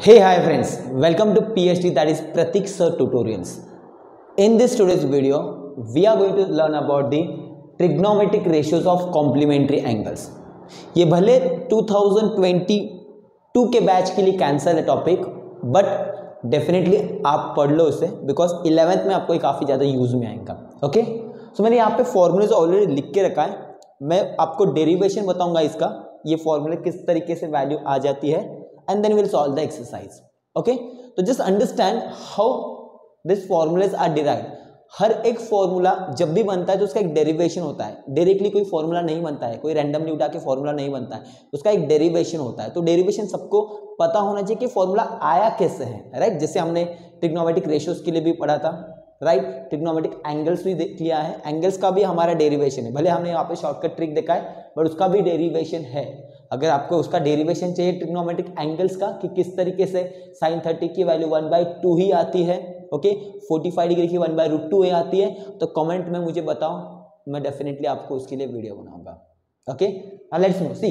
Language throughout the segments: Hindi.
Hey, hi friends, welcome to PhD, that is Pratik Sir Tutorials. In this today's video, we are going to learn about the trigonometric ratios of complementary angles. ये भले 2022 के बैच के लिए कैंसल है टॉपिक, बट डेफिनेटली आप पढ़ लो इसे बिकॉज 11th में आपको काफ़ी ज़्यादा यूज में आएगा. ओके, सो मैंने यहाँ पे फॉर्मूलेज ऑलरेडी लिख के रखा है. मैं आपको डेरिवेशन बताऊंगा इसका, ये फॉर्मूले किस तरीके से वैल्यू आ जाती है, and then we'll solve the exercise. Okay, तो just understand how these formulas are derived. हर एक फॉर्मूला जब भी बनता है तो उसका एक डेरिवेशन होता है. डायरेक्टली कोई फॉर्मूला नहीं बनता है, कोई रैंडमली उठा के फॉर्मूला नहीं बनता है, उसका एक डेरिवेशन होता है. तो डेरिवेशन सबको पता होना चाहिए कि फॉर्मूला आया कैसे है, राइट. जैसे हमने ट्रिग्नोमेट्रिक रेशियोज के लिए भी पढ़ा था, राइट. ट्रिग्नोमेट्रिक एंगल्स भी देख लिया है, एंगल्स का भी हमारा डेरिवेशन है. भले हमने यहाँ पे शॉर्टकट ट्रिक देखा है बट उसका भी डेरिवेशन है. अगर आपको उसका डेरिवेशन चाहिए ट्रिग्नोमेट्रिक एंगल्स का कि किस तरीके से sin 30 की वैल्यू 1/2 ही आती है, ओके, 45 डिग्री की 1/√2 आती है, तो कमेंट में मुझे बताओ, मैं डेफिनेटली आपको उसके लिए वीडियो बनाऊंगा. Okay, let's know. See,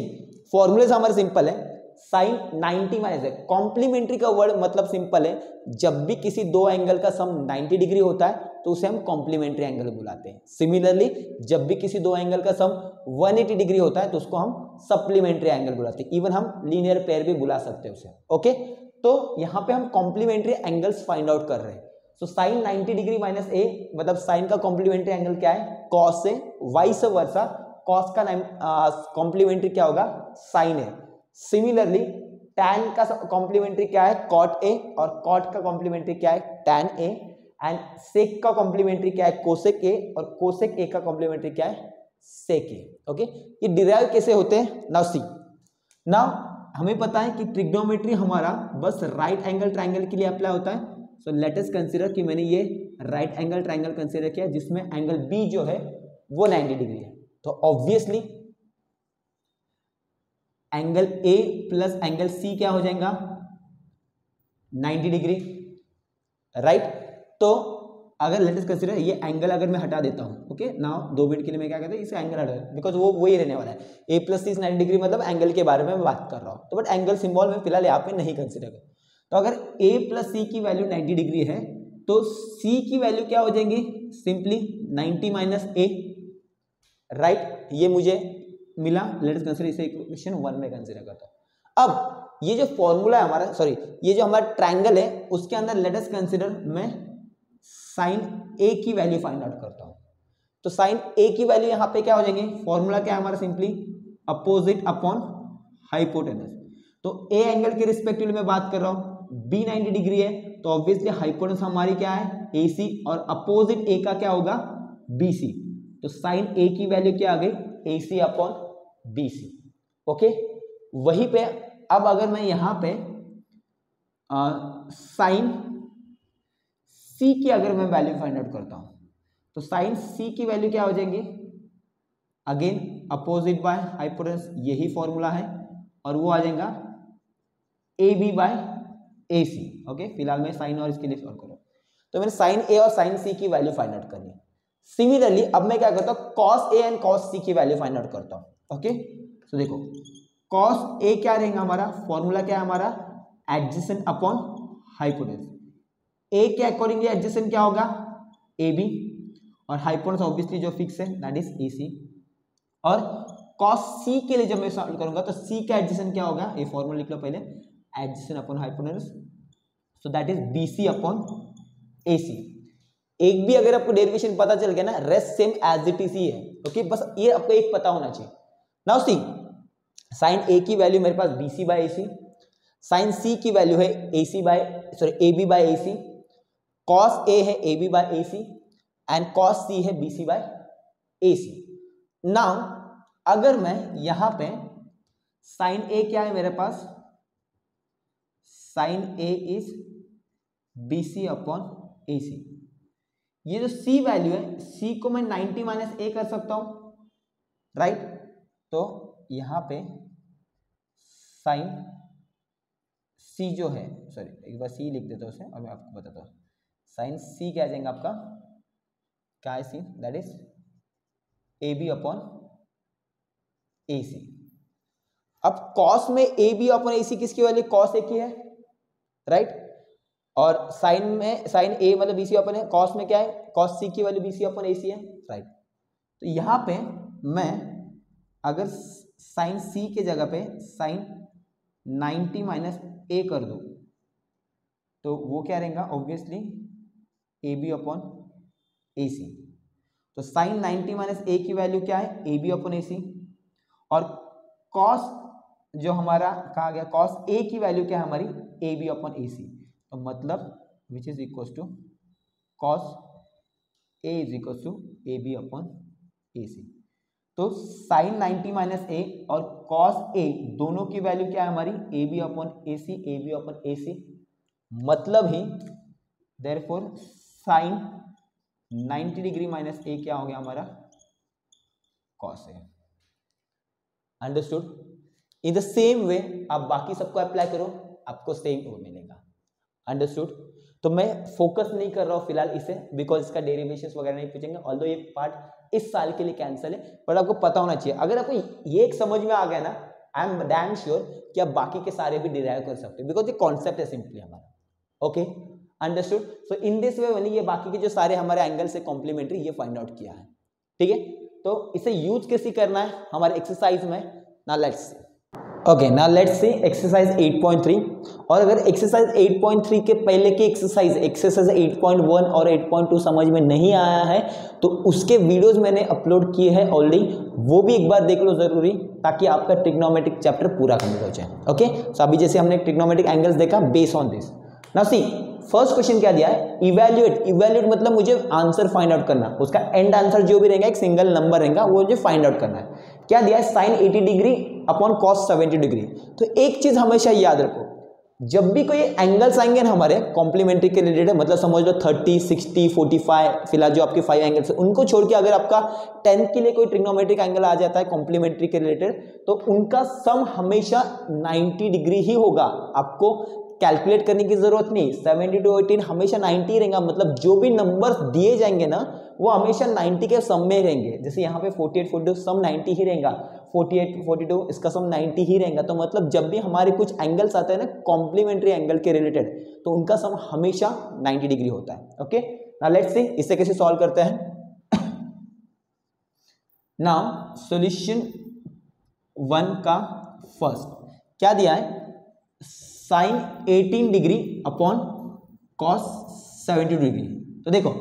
formulas हमारे सिंपल है. sin 90 माइनस है, कॉम्प्लीमेंट्री का वर्ड मतलब सिंपल है. जब भी किसी दो एंगल का सम 90 डिग्री होता है तो उसे हम कॉम्प्लीमेंट्री एंगल बुलाते हैं. सिमिलरली जब भी किसी दो एंगल का सम 180 डिग्री होता है तो उसको हम सप्लीमेंट्री एंगल बुलाते हैं. इवन हम लीनियर पेयर भी बुला सकते हैं उसे. ओके, तो यहाँ पे हम कॉम्प्लीमेंट्री एंगल्स फाइंड आउट कर रहे हैं. सो sin 90 डिग्री माइनस ए मतलब साइन का कॉम्प्लीमेंट्री एंगल क्या है, cos A. Vice versa cos का कॉम्प्लीमेंट्री क्या होगा, साइन ए. सिमिलरली tan का कॉम्प्लीमेंट्री क्या है, कॉट ए, और कॉट का कॉम्प्लीमेंट्री क्या है, टैन ए. एंड सेक का कॉम्प्लीमेंट्री क्या है, कोसेक ए, और कोसेक ए का कॉम्प्लीमेंट्री क्या है, सेक ए. ओके, ये डिराइव कैसे होते हैं, नाउ सी. नाउ हमें पता है कि ट्रिग्नोमेट्री हमारा बस राइट एंगल ट्रायंगल के लिए अप्लाई होता है. सो लेट अस कंसीडर कि मैंने ये राइट एंगल ट्रायंगल कंसीडर किया जिसमें एंगल बी जो है वो 90 डिग्री है. तो obviously angle A plus angle C क्या हो जाएगा, 90 डिग्री, राइट. तो अगर लेट अस कंसीडर ये एंगल अगर मैं हटा देता हूं, ओके, नाउ 2 मिनट के लिए मैं क्या कहता हूं, इसे एंगल हटा देता बिकॉज वो वही रहने वाला है. ए प्लस सी 90 डिग्री मतलब एंगल के बारे में मैं बात कर रहा हूं. तो बट एंगल सिंबल में फिलहाल यहाँ पे नहीं कंसीडर कर. तो अगर ए प्लस सी की वैल्यू 90 डिग्री है तो सी की वैल्यू क्या हो जाएंगी, सिंपली 90 माइनस ए, राइट. ये मुझे मिला. लेट अस कंसीडर इसे इक्वेशन 1 में कंसीडर करता हूं. अब ये जो फॉर्मूला है हमारा, सॉरी, ये जो हमारा ट्रायंगल है उसके अंदर लेट अस कंसीडर मैं साइन ए की वैल्यू फाइंड आउट करता हूं. तो साइन ए की वैल्यू यहां पे क्या हो जाएंगे, फॉर्मूला क्या है हमारा, सिंपली अपोजिट अपॉन हाइपोटेनस. तो ए एंगल के रिस्पेक्टिवली मैं बात कर रहा हूं, बी 90 डिग्री है तो ऑब्वियसली हाइपोटेनस हमारी क्या है, ए सी, और अपोजिट ए का क्या होगा, बी सी. तो साइन ए की वैल्यू क्या आ गई, ए सी अपॉन बी सी. ओके, वहीं पे अब अगर मैं यहां पे साइन सी की अगर मैं वैल्यू फाइंड आउट करता हूं तो साइन सी की वैल्यू क्या हो जाएगी, अगेन अपोजिट बाय हाइपोटेनस, यही फॉर्मूला है, और वो आ जाएगा A B by A C. Okay, फिलहाल मैं साइन और इसके लिए सॉल्व करूँ. तो मैंने साइन ए और साइन सी की वैल्यू फाइंड आउट करनी है. सिमिलरली अब मैं क्या करता हूं, कॉस ए एंड कॉस सी की वैल्यू फाइंड आउट करता हूं. ओके, तो देखो कॉस ए क्या रहेगा हमारा, फॉर्मूला क्या है हमारा, एडजेसेंट अपॉन हाइपोटेनस. ए के अकॉर्डिंगली एडजेसेंट क्या होगा, ए बी, और हाइपोटेनस ऑब्वियसली जो फिक्स है दैट इज ए सी. और कॉस सी के लिए जब मैं सॉल्व करूंगा तो सी का एडजेसेंट क्या होगा, ये फॉर्मूला लिख लो पहले, adjacent upon hypotenuse, so that is B C upon A C. एक भी अगर आपको डेरिवेशन पता चल गया ना, rest same as it is ही है. ओके, बस ये आपको एक पता होना चाहिए. नाउ सी, साइन ए की वैल्यू मेरे पास B C by A C, sine C की वैल्यू है A C by, sorry, A B by A C, cos A है A B by A C, and cos C है B C by A C. Now अगर मैं यहां पे साइन ए क्या है मेरे पास, sine A is B C upon A C. ये जो सी वैल्यू है, सी को मैं 90 माइनस ए कर सकता हूं, राइट. तो यहां पे साइन सी जो है, सॉरी एक बार सी लिख देता हूं उसे और मैं आपको बताता हूं. साइन सी क्या आ जाएगा आपका, क्या है C, that is A B upon A C. अब कॉस में ए बी अपॉन ए सी किसकी वैल्यू, कॉस ए की है, राइट। और साइन में साइन ए मतलब बी सी अपन है, कॉस में क्या है, कॉस सी की वैल्यू बी सी अपन ए सी है, राइट। तो यहाँ पे मैं अगर साइन सी के जगह पे साइन 90 माइनस ए कर दूँ तो वो क्या रहेगा, obviously A B upon A C. तो साइन 90 माइनस ए की वैल्यू क्या है, ए बी अपॉन ए सी। और कॉस जो हमारा कहा गया, कॉस ए की वैल्यू क्या है हमारी, A B upon A C. तो मतलब which is equal to cos A is equal to A B upon A C. तो साइन 90 माइनस ए और कॉस ए दोनों की वैल्यू क्या है हमारी, A B upon A C, A B upon A C. मतलब ही therefore sine 90 degree minus A क्या हो गया हमारा, cos A. Understood. In the same way आप बाकी सबको अप्लाई करो, आपको सेम वो मिलेगा। अंडरस्टूड। तो मैं फोकस नहीं कर रहा हूँ फिलहाल इसे, बिकॉज इसका डेरिवेशंस वगैरह नहीं पूछेंगे, ऑल्दो ये पार्ट इस साल के लिए कैंसिल है, पर आपको पता होना चाहिए। अगर आपको ये एक समझ में आ गया ना, आई एम डैम श्योर कि आप बाकी के सारे भी डिराइव कर सकते हो, बिकॉज ये कॉन्सेप्ट है सिंपली हमारा। Okay, understood. So in this way मैंने ये बाकी के जो सारे हमारे एंगल से कॉम्प्लीमेंट्री ये फाइंड आउट किया है, ठीक है। तो इसे यूज कैसे करना है हमारे एक्सरसाइज में, ना let's see. Okay, now let's C exercise 8.3। और अगर एक्सरसाइज 8.3 के पहले की एक्सरसाइज 8.1 और 8.2 समझ में नहीं आया है तो उसके वीडियोस मैंने अपलोड किए हैं ऑलरेडी, वो भी एक बार देख लो जरूरी, ताकि आपका ट्रिग्नोमेट्रिक चैप्टर पूरा कंप्लीट हो जाए। ओके, सो अभी जैसे हमने ट्रिग्नोमेट्रिक एंगल्स देखा base on this. Now see first question क्या दिया है, इवैल्यूएट मतलब मुझे आंसर फाइंड आउट करना, उसका एंड आंसर जो भी रहेगा एक सिंगल नंबर रहेगा वो मुझे फाइंड आउट करना है। क्या दिया है, sine 80 degree upon cos 70 degree. तो एक चीज हमेशा याद रखो, जब भी कोई एंगल्स आएंगे ना हमारे कॉम्प्लीमेंट्री के रिलेटेड, मतलब समझ लो 30, 60, 45, फिलहाल जो आपके 5 एंगल्स है उनको छोड़ के अगर आपका 10 के लिए कोई ट्रिग्नोमेट्रिक एंगल आ जाता है कॉम्प्लीमेंट्री के रिलेटेड, तो उनका सम हमेशा 90 डिग्री ही होगा। आपको कैलकुलेट करने की जरूरत नहीं, 70 to 18 हमेशा 90 रहेगा। मतलब जो भी नंबर्स दिए जाएंगे ना वो हमेशा 90 के सम में रहेंगे। जैसे यहाँ पे 48, 42 सम 90 ही रहेगा, 48, 42 इसका सम 90 ही रहेगा। तो मतलब जब भी हमारे कुछ एंगल्स आते हैं ना कॉम्प्लीमेंट्री एंगल के रिलेटेड, तो उनका सम हमेशा 90 डिग्री होता है। ओके, नाउ लेट्स सी इसे कैसे सॉल्व करते हैं। नाउ सॉल्यूशन 1 का फर्स्ट क्या दिया है, sine 18 degree upon cos 70 degree. तो देखो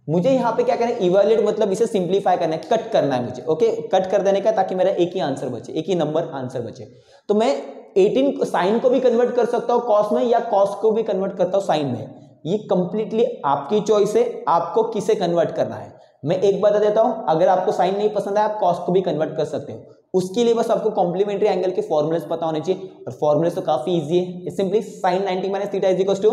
मुझे यहाँ पे क्या करना है, इवैल्यूएट मतलब इसे सिंप्लीफाई करना है, कट करना है मुझे। ओके, कट कर देने का ताकि मेरा एक ही आंसर बचे, एक ही नंबर आंसर बचे। तो मैं 18 साइन को भी कन्वर्ट कर सकता हूँ कॉस में, या कॉस को भी कन्वर्ट करता हूँ साइन में। ये कंप्लीटली आपकी चॉइस है, आपको किसे कन्वर्ट करना है। मैं एक बता देता हूँ, अगर आपको साइन नहीं पसंद है आप कॉस को भी कन्वर्ट कर सकते हो। उसके लिए बस आपको कॉम्प्लीमेंट्री एंगल के फॉर्मूलेस पता होने चाहिए, और फॉर्मूलेस तो काफी इजी है। Simply sine 90 minus theta is equal to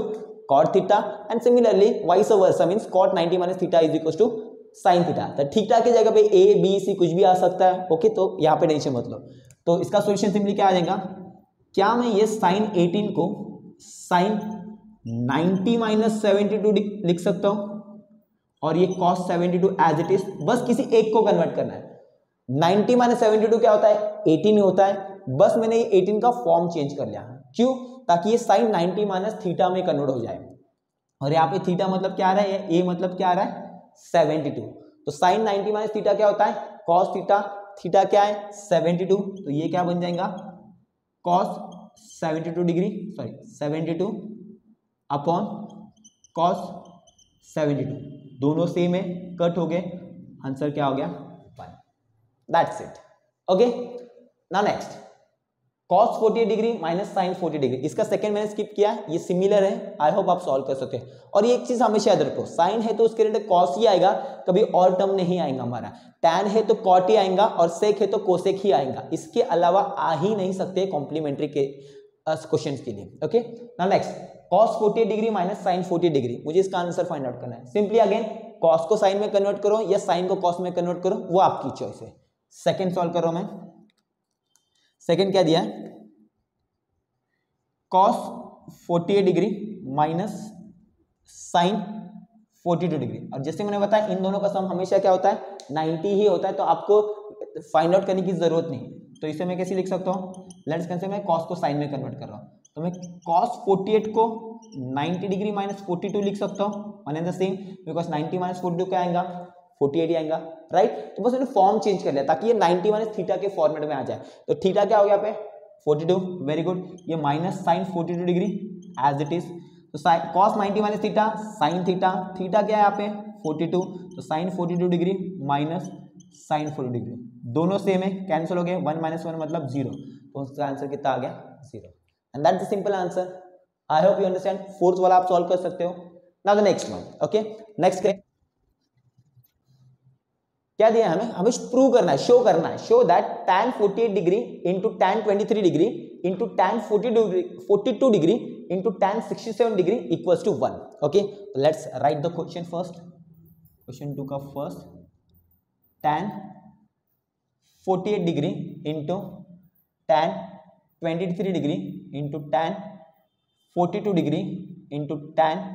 cot theta, and similarly vice versa means cot 90 minus theta is equal to sine theta. तो थीटा की जगह पे ए बी सी कुछ भी आ सकता है। ओके, तो यहाँ पे टेंशन मत लो। तो इसका सॉल्यूशन सिंपली क्या आ जाएगा, क्या मैं ये साइन 18 को साइन 90 माइनस 72 लिख सकता हूँ, और ये cos 72 एज इट इज, बस किसी एक को कन्वर्ट करना है। 90 माइनस 72 क्या होता है, 18 होता है। बस मैंने ये 18 का फॉर्म चेंज कर लिया, क्यों, ताकि ये साइन 90 माइनस थीटा में कन्वर्ट हो जाए। और यहाँ पे थीटा मतलब क्या आ रहा है, ए मतलब क्या आ रहा है 72। तो साइन 90 माइनस थीटा क्या होता है, कॉस थीटा। थीटा क्या है 72, तो ये क्या बन जाएगा cos 72 degree, sorry 72 upon cos 72, दोनों सेम है, कट हो गए, आंसर क्या हो गया 1। That's it. Okay, now next cos 48 degree minus sine 40 degree. इसका सेकंड मैंने स्किप किया, ये सिमिलर है, आई होप आप सॉल्व कर सकते हैं। और ये एक चीज हमेशा याद रखो, साइन है तो उसके रिलेटेड cos ही आएगा, कभी और टर्म नहीं आएगा हमारा। tan है तो cot ही आएगा, और sec है तो cosec ही आएगा, इसके अलावा आ ही नहीं सकते कॉम्प्लीमेंट्री के क्वेश्चन के लिए। Okay, now next cos 48 degree minus sine 40 degree, मुझे इसका आंसर फाइंड आउट करना है। सिंपली अगेन cos को साइन में कन्वर्ट करो या साइन को cos में कन्वर्ट करो, वो आपकी चॉइस है। सेकेंड सॉल्व कर रहा हूं मैं। सेकेंड क्या दिया है, cos 48 degree minus sine 42 degree. और जैसे मैंने बताया इन दोनों का सम हमेशा क्या होता है 90 ही होता है, तो आपको फाइंड आउट करने की जरूरत नहीं। तो इसे मैं कैसे लिख सकता हूँ, लेट्स कैसे मैं cos को साइन में कन्वर्ट कर रहा हूँ। तो मैं cos 48 को 90 डिग्री माइनस 42 लिख सकता हूँ, one and the same, because 90 minus 42 क्या आएगा, 48 ही आएगा, राइट। तो बस मैंने फॉर्म चेंज कर लिया ताकि ये 90 माइनस थीटा के फॉर्मेट में आ जाए। तो थीटा क्या हो गया यहाँ पे 42, वेरी गुड। ये minus sine 42 degree as it is, तो cos 90 minus theta sine theta, theta क्या है यहाँ पे 42, तो sine 42 degree minus sine 40 degree, दोनों सेम है, कैंसिल हो गए, 1 माइनस 1 मतलब 0, तो उसका आंसर कितना आ गया 0, and that's the simple answer. I hope you understand. Fourth वाला आप सॉल्व कर सकते हो। Now the next one, okay, next क्या दिया है हमें प्रूव करना है, शो करना है, show that tan 48 degree into tan 23 degree into tan 42 degree into tan 67 degree equals to 1। Okay, let's write the question first. Question 2 का first, tan 48 degree into tan 23 degree into tan 42 degree into tan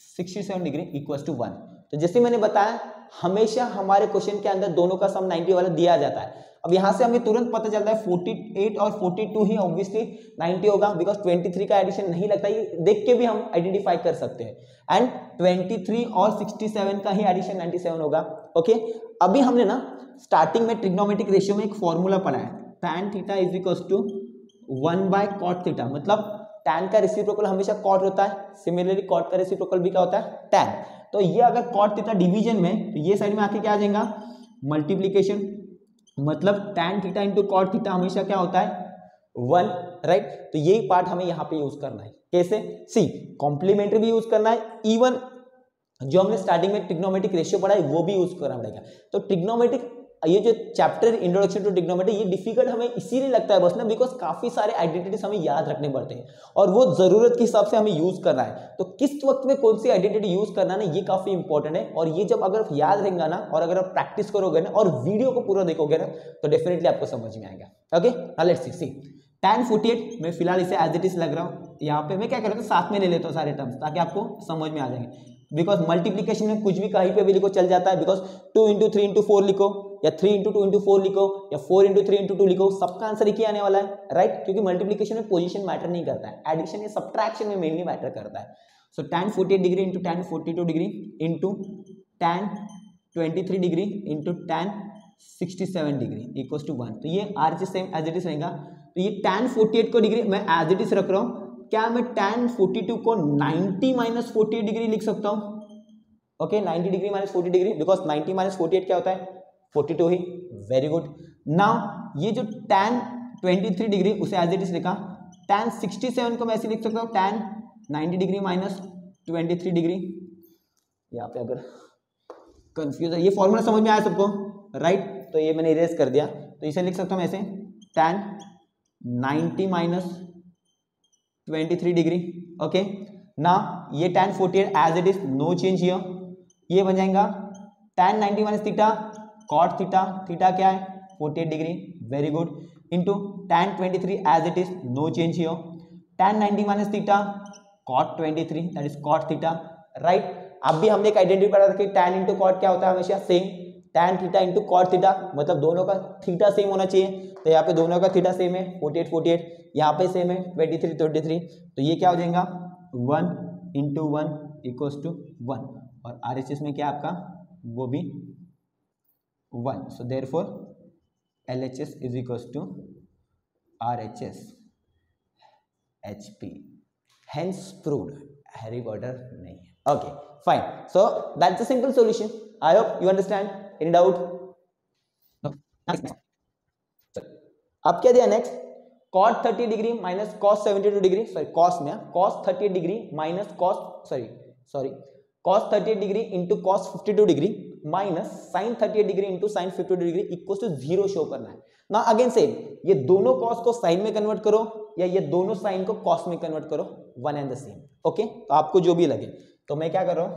67 degree equals to 1। तो जैसे मैंने बताया हमेशा हमारे क्वेश्चन के अंदर दोनों का सम 90 वाला दिया जाता है। अब यहां से हमें तुरंत पता चलता है 48 और 42 ही ऑब्वियसली 90 होगा, बिकॉज 23 का एडिशन नहीं लगता, ये देख के भी हम आइडेंटिफाई कर सकते हैं, एंड 23 और 67 का ही एडिशन 97 होगा। ओके, अभी हमने ना स्टार्टिंग में ट्रिग्नोमेट्रिक रेशियो में एक फॉर्मूला पढ़ा है, tan theta is equals to 1/cot theta, मतलब tan का रेसिप्रोकल हमेशा cot होता है, सिमिलरली cot का रेसिप्रोकल भी क्या होता है tan। तो ये अगर cot थीटा डिवीजन में, तो ये साइड में आके क्या आ जाएगा मल्टीप्लीकेशन, मतलब tan theta into cot theta हमेशा क्या होता है 1, राइट। तो यही पार्ट हमें यहाँ पे यूज करना है, कैसे, सी कॉम्प्लीमेंट्री भी यूज करना है, इवन जो हमने स्टार्टिंग में ट्रिग्नोमेट्रिक रेशियो पढ़ा है वो भी यूज करना पड़ेगा। तो ट्रिग्नोमेट्रिक ये जो चैप्टर इंट्रोडक्शन टू ट्रिग्नोमेट्री ये डिफिकल्ट हमें इसीलिए लगता है बस ना, बिकॉज काफी सारे आइडेंटिटीज हमें याद रखने पड़ते हैं और वो जरूरत के हिसाब से हमें यूज करना है। तो किस वक्त में कौन सी आइडेंटिटी यूज करना ना, ये काफी इंपॉर्टेंट है, और ये जब अगर याद रहेगा ना और अगर आप प्रैक्टिस करोगे ना और वीडियो को पूरा देखोगे ना तो डेफिनेटली आपको समझ में आएगा। Okay, now let's C tan 48 मैं फिलहाल इसे एज इट इज लग रहा हूँ, यहाँ पे मैं क्या कर रहा हूँ साथ में ले लेता हूँ सारे टर्म्स ताकि आपको समझ में आ जाएंगे, बिकॉज मल्टीप्लीकेशन में कुछ भी कहीं पे भी लिखो चल जाता है, बिकॉज 2 इंटू 3 इंटू 4 लिखो या 3 इंटू 2 इंटू 4 लिखो या 4 इंटू 3 इंटू 2 लिखो, सबका आंसर एक ही आने वाला है, राइट, क्योंकि मल्टीप्लीकेशन में पोजीशन मैटर नहीं करता है, एडिशन या सब्ट्रैक्शन में मेनली मैटर करता है। So tan 48 degree into tan 42 degree into tan 23 degree into tan 67 degree equals to 1। तो ये are same as it is रहेगा। तो ये tan 48 को डिग्री मैं एज इट इज रख रहा हूँ, क्या मैं tan 42 को 90 माइनस 48 डिग्री लिख सकता हूँ? Okay, 90 degree minus 40 degree, because 90 minus 48 क्या होता है 42 ही, वेरी गुड। नाउ ये जो tan 23 डिग्री उसे एज इट इज लिखा, tan 67 को मैं ऐसे लिख सकता हूँ tan 90 डिग्री माइनस 23 डिग्री। यहाँ पे अगर कंफ्यूज है, ये फॉर्मूला समझ में आया सबको, राइट, तो ये मैंने इरेज कर दिया, तो इसे लिख सकता हूँ ऐसे tan 90 माइनस 23 डिग्री। ओके, ना ये tan 48 as it is no change here, ये बन जाएगा tan 90 minus theta cot theta, theta क्या है 48 degree, very good, into tan 23 as it is no change here, tan 90 minus theta cot 23 that is cot theta, right. अब भी हमने एक आइडेंटिटी पढ़ा था कि tan इंटू cot क्या होता है हमेशा same, tan theta into cot theta, मतलब दोनों का थीटा सेम होना चाहिए, तो यहाँ पे दोनों का थीटा सेम है 48 48, यहाँ पे सेम है 23 23, तो ये क्या हो जाएगा 1 इंटू 1 इक्वल्स टू 1, और RHS में क्या आपका वो भी 1, so therefore LHS is equals to RHS HP, hence proved, Harry Potter नहीं है। Okay fine, so that's a simple solution, I hope you understand, any doubt? अब क्या दिया next, cot 30 degree minus cos 72 degree, sorry cos में cos 38 degree minus cos 38 degree into cos 52 degree minus sin 38 degree into sin 52 degree equal to 0 show करना है ना। अगेन सेम, ये दोनों cos को sin में कन्वर्ट करो या ये दोनों sin को cos में कन्वर्ट करो, one and the same. Okay, तो आपको जो भी लगे, तो मैं क्या कर रहा हूं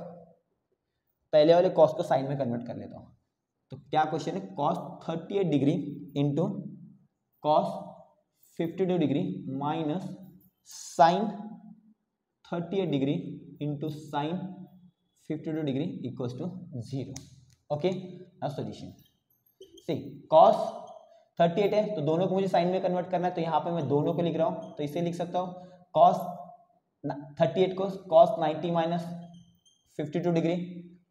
पहले वाले cos को sin में कन्वर्ट कर लेता हूं। तो क्या क्वेश्चन है, cos 38 degree into cos 52 degree minus sin 38 degree into sin 52 degree equals to 0। Okay, अब सॉल्यूशन, सी cos 38 है तो दोनों को मुझे sin में कन्वर्ट करना है, तो यहाँ पे मैं दोनों को लिख रहा हूँ, तो इसे लिख सकता हूँ कॉस 38 को कॉस 90 माइनस 52 डिग्री।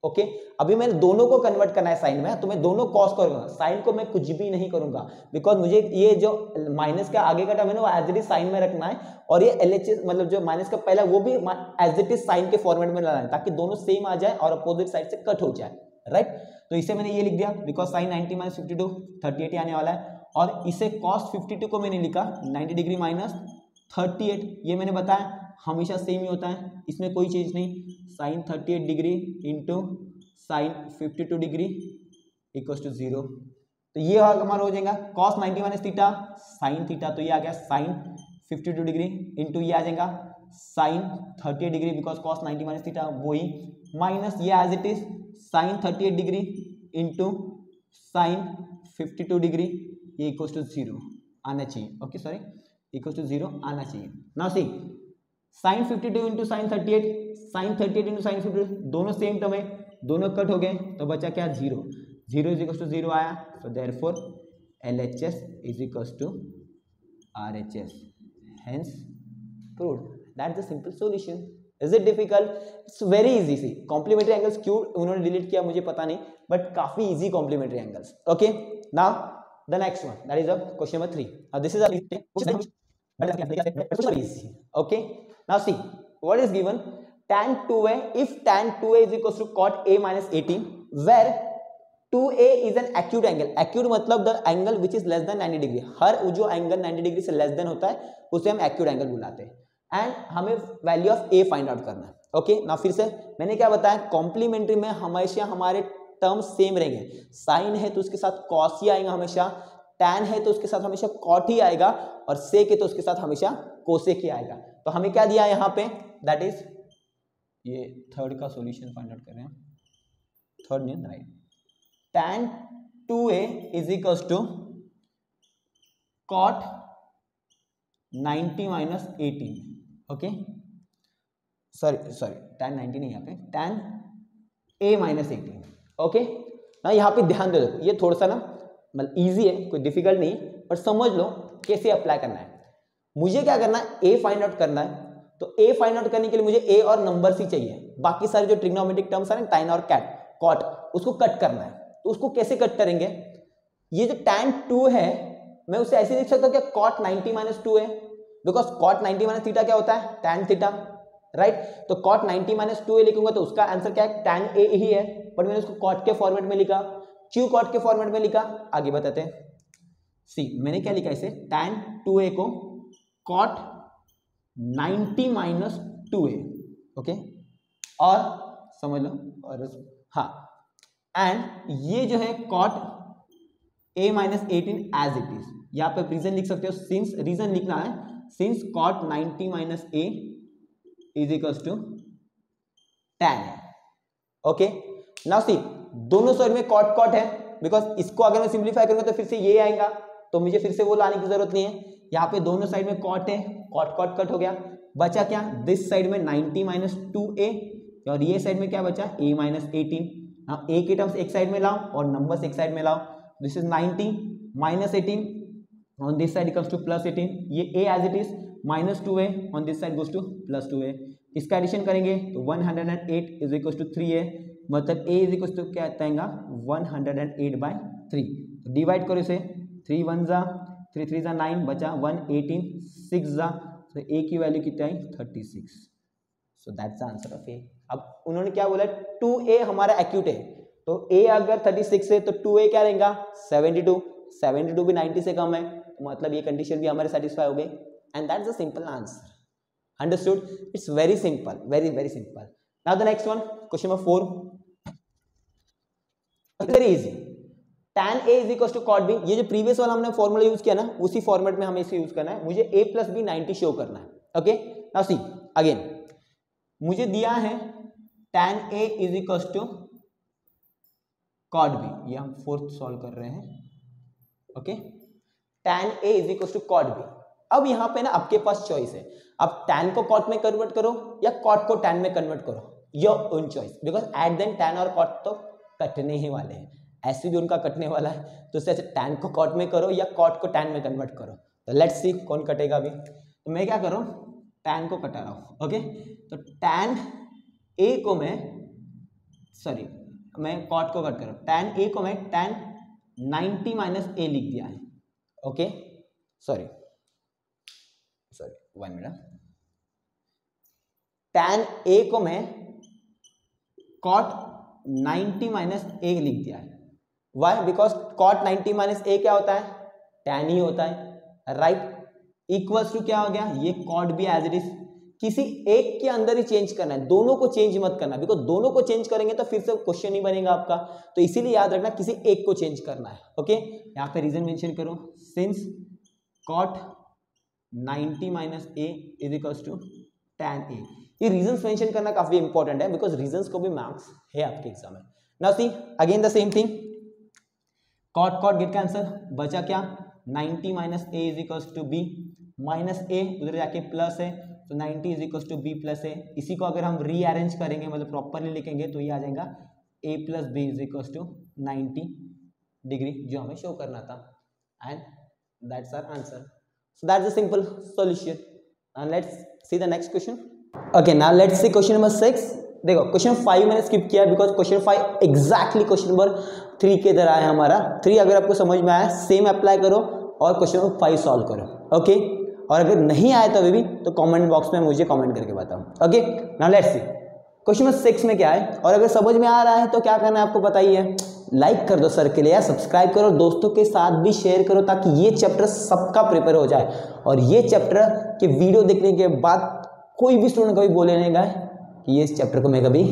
ओके, अभी मैंने दोनों को कन्वर्ट करना है साइन में, तो मैं दोनों कॉस करूंगा, साइन को मैं कुछ भी नहीं करूंगा, बिकॉज मुझे ये जो माइनस का आगे का टर्म है ना वो एज इट इज साइन में रखना है, और ये LHS मतलब जो माइनस का पहला वो भी एज इट इज साइन के फॉर्मेट में लाना है, ताकि दोनों सेम आ जाए और अपोजिट साइड से कट हो जाए, राइट। तो इसे मैंने ये लिख दिया, बिकॉज साइन 90 माइनस 52 38 आने वाला है, और इसे कॉस 52 को मैंने लिखा 90 डिग्री माइनस 38, ये मैंने बताया हमेशा सेम ही होता है, इसमें कोई चीज नहीं, sine 38 degree into sine 52 degree equal to 0। तो ये हमारा हो जाएगा cos 90 minus theta sine theta, तो ये आ गया साइन 52 डिग्री इंटू ये आ जाएगा sine 38 degree, because cos 90 minus theta वही, माइनस ये as it is sine 38 degree into sine 52 degree, ये इक्वल टू 0 आना चाहिए। ओके सॉरी, इक्वल टू 0 आना चाहिए। Now see sine 52 into sine 38, sine 38 into sine 52 दोनों सेम टर्म है, दोनों कट हो गए, तो बचा क्या 0, 0 इज इक्वल टू 0 आया, so therefore LHS is equal to RHS, hence proved. That's the simple solution. Is it difficult? It's very easy. See complementary angles क्यों उन्होंने डिलीट किया मुझे पता नहीं, बट काफी easy complementary angles. Okay, now the next one, that is question number 3। This is okay, now see what is given, tan 2a, if tan 2a is equals to cot a minus 18, where 2a is an acute angle, acute मतलब the angle which is less than 90 degree, हर जो एंगल 90 डिग्री से लेस देन होता है उसे हम एक्यूट एंगल बुलाते हैं, एंड हमें value of a find out करना है। ओके, ना फिर से मैंने क्या बताया, कॉम्प्लीमेंट्री में हमेशा हमारे टर्म सेम रहेंगे, साइन है तो उसके साथ कॉस ही आएगा हमेशा, टैन है तो उसके साथ हमेशा कॉट ही आएगा, और सेक है तो उसके साथ हमेशा कोसेक ही आएगा। तो हमें क्या दिया यहाँ पे, दैट इज ये थर्ड का सॉल्यूशन फाइंड आउट कर रहे हैं, थर्ड नहीं right, tan 2a is equal to cot 90 minus 18। Okay sorry tan 90 नहीं, यहाँ पे टैन a माइनस 18। ओके ना, यहाँ पे ध्यान दे दो, ये थोड़ा सा ना मतलब इजी है, कोई डिफिकल्ट नहीं, पर समझ लो कैसे अप्लाई करना है। मुझे क्या करना है, ए फाइंड आउट करना है, तो ए फाइंड आउट करने के लिए मुझे ए और नंबर्स ही चाहिए, बाकी सारे जो ट्रिग्नोमेट्रिक टर्म्स है ना, टाइन और कैट कॉट, उसको कट करना है। तो उसको कैसे कट करेंगे, ये जो tan 2 है मैं उसे ऐसे लिख सकता हूँ क्या, cot 90 माइनस 2 है, बिकॉज cot 90 माइनस थीटा क्या होता है, tan थीटा, राइट। तो cot 90 माइनस 2a लिखूंगा तो उसका आंसर क्या है, tan a ही है, बट मैंने उसको cot के फॉर्मेट में लिखा, क्यों cot के फॉर्मेट में लिखा आगे बताते हैं। सी मैंने क्या लिखा इसे, tan 2a को cot 90 माइनस 2a, ओके, और समझ लो, और हाँ, एंड ये जो है cot a minus 18 as it is, यहाँ पे रीजन लिख सकते हो, सिंस रीजन लिखना है, since cot 90 minus a is equal to tan है। ओके, नाउ सी दोनों साइड में cot cot है, बिकॉज इसको अगर मैं सिंप्लीफाई करूंगा तो फिर से ये आएगा, तो मुझे फिर से वो लाने की जरूरत नहीं है। यहाँ पे दोनों साइड में cot है, cot cot कट हो गया, बचा क्या, दिस साइड में 90 माइनस 2a, और ये साइड में क्या बचा, a माइनस 18। अब a के टर्म्स एक साइड में लाओ और नंबर्स एक साइड में लाओ, this is 90 minus 18 on this side equals to plus 18, ये a as it is minus 2a on this side goes to plus 2a, इसका एडिशन करेंगे तो 108 इज इक्वल टू 3a, मतलब a इज इक्वल टू क्या आता है 108/3, डिवाइड करो इसे, 3 1 जा 3 3 जा 9, बचा 118, 6 जा, तो a की वैल्यू कितना आई 36, सो that's the answer of a। अब उन्होंने क्या बोला, 2a हमारा एक्यूट है, तो a अगर 36 है तो 2a क्या रहेगा 72, 72 भी 90 से कम है, तो मतलब ये कंडीशन भी हमारे सेटिस्फाई हो गई, and that's the simple answer. Understood? It's very simple, very very simple. Now the next one, question number 4, very easy, tan a is equal to cot b, ये जो प्रीवियस वाला हमने फॉर्मूला यूज किया ना, उसी फॉर्मेट में हमें इसे यूज करना है, मुझे a प्लस बी 90 शो करना है। ओके, नाउ सी अगेन मुझे दिया है tan a is equal to cot b, ये हम फोर्थ सॉल्व कर रहे हैं। Okay, tan a is equal to cot b। अब यहाँ पे ना आपके पास चॉइस है, अब tan को cot में कन्वर्ट करो या cot को tan में कन्वर्ट करो, your own choice, because at then tan और cot तो कटने ही वाले हैं, ऐसे भी उनका कटने वाला है, तो उससे अच्छा tan को cot में करो या cot को tan में कन्वर्ट करो। तो लेट्स सी कौन कटेगा अभी। तो मैं क्या करूँ, tan को कटा रहा हूँ, ओके। तो tan a को मैं cot को कट कर रहा हूँ, tan a को मैं tan 90 माइनस a लिख दिया है, okay. Sorry 1 minute. tan a को मैं cot 90 माइनस a लिख दिया है। Why? Because cot 90 minus a क्या होता है? tan ही होता है, राइट। इक्वल्स टू क्या हो गया? ये cot भी एज इट इज, किसी एक के अंदर ही चेंज करना है, दोनों को चेंज मत करना, बिकॉज दोनों को चेंज करेंगे तो फिर से क्वेश्चन नहीं बनेगा आपका। तो इसीलिए याद रखना किसी एक को चेंज करना है, ओके। यहाँ पे रीजन मेंशन करो, since cot 90 minus a is equals to tan a। ये रीजंस मेंशन करना काफी इंपॉर्टेंट है, बिकॉज रीजंस को भी मार्क्स है आपके एग्जाम में। Now see again the same thing, cot get cancel, बचा क्या? 90 minus a is equals to b, minus a उधर जाके प्लस है, तो 90 is equals to b plus a। इसी को अगर हम रीअरेंज करेंगे, मतलब प्रॉपरली लिखेंगे, तो ये आ जाएगा a plus b is equals to 90 degree, जो हमें शो करना था, and that's our answer. So that's the simple solution. And let's see the next question. Okay, now let's see question number 6। देखो क्वेश्चन 5 मैंने स्किप किया because question 5 exactly question number 3 के इधर आया हमारा। 3 अगर आपको समझ में आया सेम अप्लाई करो और क्वेश्चन नंबर 5 सॉल्व करो, ओके। और अगर नहीं आया तो भी तो कमेंट बॉक्स में मुझे कमेंट करके बताओ, okay. Now let's see question number 6 में क्या है, और अगर समझ में आ रहा है तो क्या करना है आपको बताइए, लाइक कर दो सर के लिए यार, सब्सक्राइब करो, दोस्तों के साथ भी शेयर करो, ताकि ये चैप्टर सबका प्रिपेयर हो जाए। और ये चैप्टर के वीडियो देखने के बाद कोई भी स्टूडेंट कभी बोले नहीं गए कि ये इस चैप्टर को मैं कभी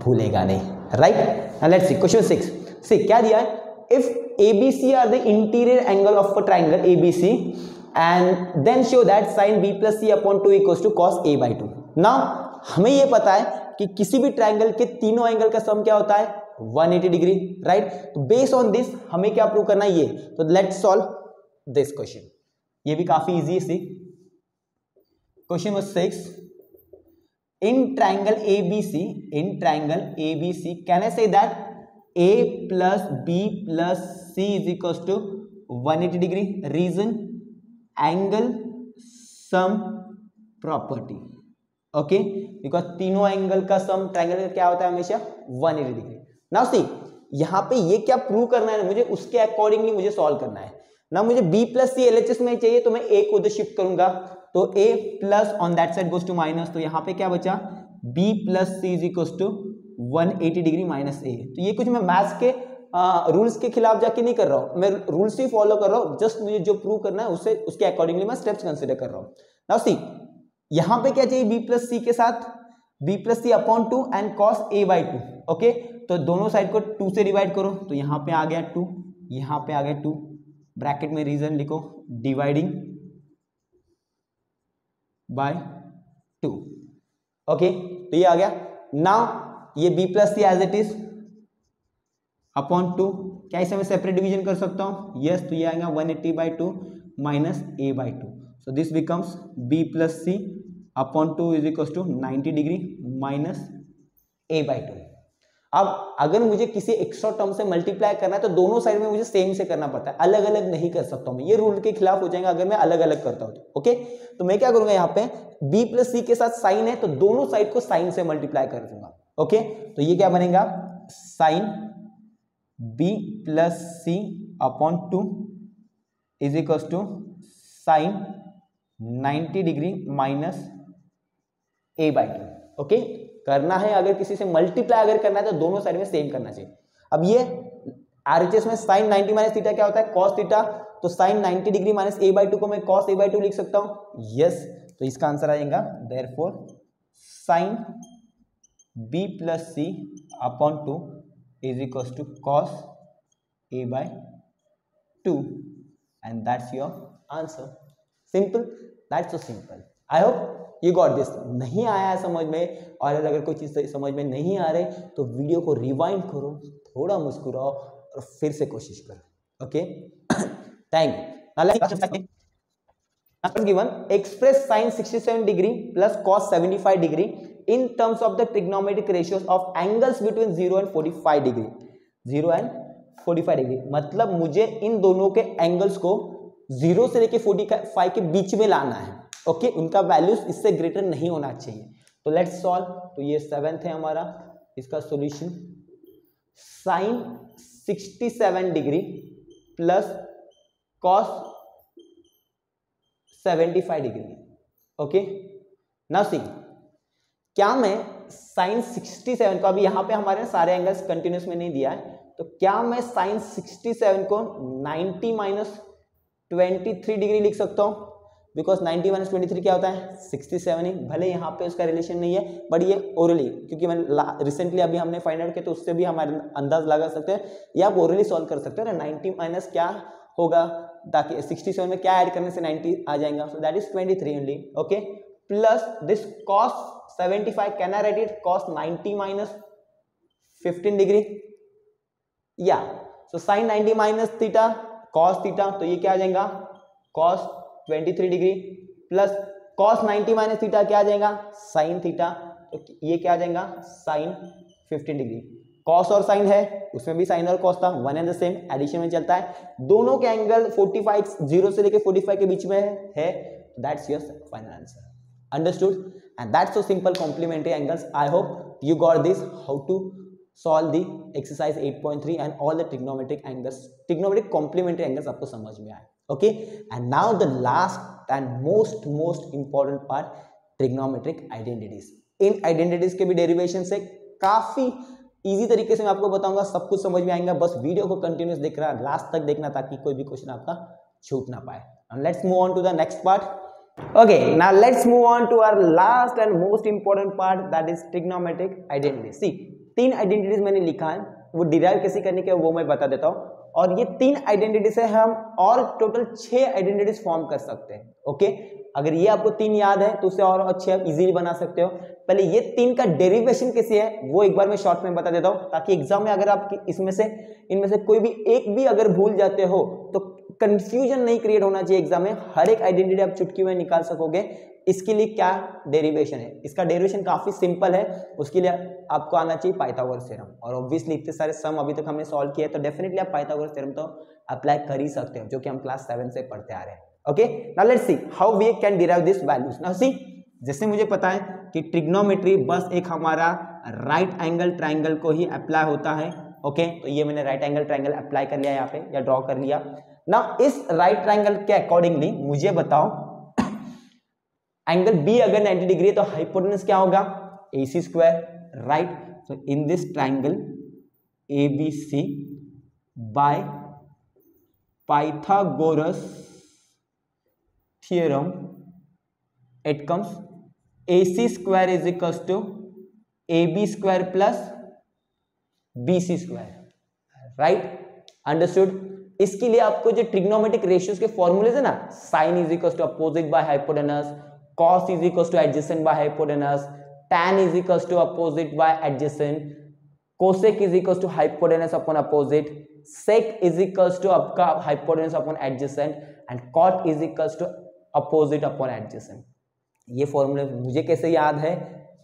भूलेगा नहीं, right. Now let's see question 6 से क्या दिया है, if ABC are the interior angle of a triangle ABC and then show that sin b plus c upon 2 equals to cos a by 2। Now हमें ये पता है कि किसी भी ट्राइंगल के तीनों एंगल का सम क्या होता है? 180 डिग्री, राइट। तो बेस्ड ऑन दिस हमें क्या प्रूव करना है ये, तो लेट्स सॉल्व दिस क्वेश्चन। ये भी काफी इजी है, C question number 6। In triangle ABC can I say that a plus b plus c is equals to 180 degree. Reason angle sum property, okay, because तीनों एंगल का सम ट्राइंगल का क्या होता है? हमेशा 180 डिग्री। नाउ सी यहाँ पे ये क्या प्रूव करना है मुझे, उसके अकॉर्डिंगली मुझे सॉल्व करना है ना। मुझे b प्लस सी LHS में चाहिए तो मैं a को उधर शिफ्ट करूंगा, तो a plus on that side goes to minus, तो यहाँ पे क्या बचा? b plus c is equal to 180 degree minus a। तो ये कुछ मैं मैथ्स के रूल्स के खिलाफ जाके नहीं कर रहा हूँ, मैं रूल्स ही फॉलो कर रहा हूँ, जस्ट मुझे जो प्रूव करना है उससे उसके अकॉर्डिंगली मैं स्टेप्स कंसीडर कर रहा हूँ। नाउ सी यहाँ पे क्या चाहिए? b प्लस सी के साथ b plus C upon 2 and cos a by 2, okay. तो दोनों साइड को 2 से डिवाइड करो, तो यहाँ पे आ गया 2, यहाँ पे आ गया 2, ब्रैकेट में रीजन लिखो, डिवाइडिंग बाय 2, ओके। तो ये आ गया। नाउ ये b plus c as it is upon 2, क्या इसे मैं सेपरेट डिवीजन कर सकता हूँ? यस, तो ये आएगा 180 by 2 minus a by 2, so this becomes b plus C upon 2 is equal to 90 degree minus a by 2। अब अगर मुझे किसी एक्स्ट्रा टर्म से मल्टीप्लाई करना है तो दोनों साइड में मुझे सेम से करना पड़ता है, अलग अलग नहीं कर सकता हूँ मैं, ये रूल के खिलाफ हो जाएगा अगर मैं अलग अलग करता हूँ, ओके। तो मैं क्या करूंगा, यहाँ पे b प्लस सी के साथ साइन है तो दोनों साइड को साइन से मल्टीप्लाई कर दूंगा, ओके। तो ये क्या बनेगा? Sine b plus C upon 2 is equal to sine 90 degree minus a by 2, okay. करना है अगर किसी से मल्टीप्लाई अगर करना है तो दोनों साइड में सेम करना चाहिए। अब ये RHS में साइन 90 माइनस थीटा क्या होता है? कॉस थीटा, तो sine 90 degree minus a by 2 को मैं कॉस a बाई 2 लिख सकता हूँ, यस। तो इसका आंसर आएगा therefore sine b plus C upon 2 is equal to cos a by 2 and that's your answer. Simple, that's so simple. I hope you got this. नहीं आया है समझ में, और अगर कोई चीज़ समझ में नहीं आ रही तो वीडियो को रिवाइंड करो, थोड़ा मुस्कुराओ और फिर से कोशिश करो, okay. Thank you. Given express sin 67 degree plus cos 75 degree in terms of the trigonometric ratios of angles between 0 and 45 degree। 0 and 45 degree मतलब मुझे इन दोनों के एंगल्स को 0 से लेके 45 के बीच में लाना है। ओके, उनका वैल्यूज इससे ग्रेटर नहीं होना चाहिए। तो लेट्स सॉल्व। तो ये 7th है हमारा, इसका solution sine 67 degree plus cos 75 degree. Okay, now see, क्या मैं साइन 67 को, अभी यहां पे हमारे सारे एंगल्स कंटिन्यूस में नहीं दिया है, तो क्या मैं साइन 67 को 90 माइनस 23 डिग्री लिख सकता हूं? बिकॉज 90 माइनस 23 क्या होता है 67 ही। भले यहाँ पे उसका रिलेशन नहीं है, बट ये ओरली, क्योंकि मैंने रिसेंटली अभी हमने फाइंड आउट किया, तो उससे भी हमारे अंदाज लगा सकते हैं, या आप ओरली सॉल्व कर सकते हो ना। 90 माइनस क्या होगा, ताकि 67 में क्या ऐड करने से 90 आ जाएगा, so that is 23 only. Okay, plus this cos 75, can I write it cos 90 माइनस 15 डिग्री, या so sine 90 minus theta cos theta, तो ये क्या आ जाएगा cos 23 degree plus cos 90 minus theta क्या आ जाएगा साइन थीटा, तो ये क्या आ जाएगा साइन 15 डिग्री। cos और साइन है, उसमें भी साइन और cos था, one and the same, addition में चलता है। दोनों के एंगल 45, 0 से लेके 45 के बीच में है, that's your final answer. Understood? And that's so simple complementary angles. I hope you got this, how to solve the exercise 8.3 and all the trigonometric angles, trigonometric complementary angles आपको समझ में आए। Okay, and now the last and most important part, trigonometric identities। In identities के भी derivation से काफी इजी तरीके से मैं आपको बताऊंगा, सब कुछ समझ में आएगा। बस वीडियो को कंटिन्यूस देख रहा, लास्ट तक देखना, ताकि कोई भी क्वेश्चन आपका छूट ना पाए। And let's move on to the next part. Okay, now let's move on to our last and most important part, that is trigonometric identities। See, 3 identities मैंने लिखा है, वो डिराइव कैसे करने के वो मैं बता देता हूँ। और ये 3 आइडेंटिटी से हम और टोटल 6 आइडेंटिटीज फॉर्म कर सकते हैं। ओके, अगर ये आपको 3 याद है तो उससे और अच्छे आप इजीली बना सकते हो। पहले ये 3 का डेरिवेशन कैसे है वो एक बार मैं शॉर्ट में बता देता हूँ, ताकि एग्जाम में अगर आप इनमें से कोई भी एक भी अगर भूल जाते हो तो कंफ्यूजन नहीं क्रिएट होना चाहिए एग्जाम में। हर एक आइडेंटिटी आप चुटकी में निकाल सकोगे। इसके लिए क्या डेरिवेशन है, इसका डेरिवेशन काफी सिंपल है। उसके लिए आपको आना चाहिए पाइथागोरस थ्योरम, और ऑब्वियसली इतने सारे सम अभी तक हमने सॉल्व किया है, तो डेफिनेटली आप पाइथागोरस थ्योरम तो अप्लाई कर ही सकते हो, जो कि हम क्लास 7 से पढ़ते आ रहे हैं। Okay, now let's see how we can derive this values. Now see, जैसे मुझे पता है कि ट्रिग्नोमेट्री बस एक हमारा राइट एंगल ट्राइंगल को ही अप्लाई होता है। ओके, तो ये मैंने राइट एंगल ट्राइंगल अप्लाई कर लिया यहाँ पे, या ड्रॉ कर लिया। नाउ इस राइट ट्राइंगल के अकॉर्डिंगली मुझे बताओ, एंगल बी अगर 90 डिग्री है तो हाइपोटेनस क्या होगा AC square, right. So in this triangle ABC by Pythagoras theorem it comes AC square is equals to AB square plus BC square, right. Understood? इसके लिए आपको जो ट्रिग्नोमेट्रिक रेशियोज के फॉर्मूलेज है ना, sine is equals to opposite by hypotenuse, cos is equals to adjacent by hypotenuse, tan is equals to opposite by adjacent, cosec is equals to hypotenuse upon opposite, sec is equals to आपका hypotenuse upon adjacent, and cot is equals to opposite upon adjacent। ये फॉर्मूले मुझे कैसे याद है,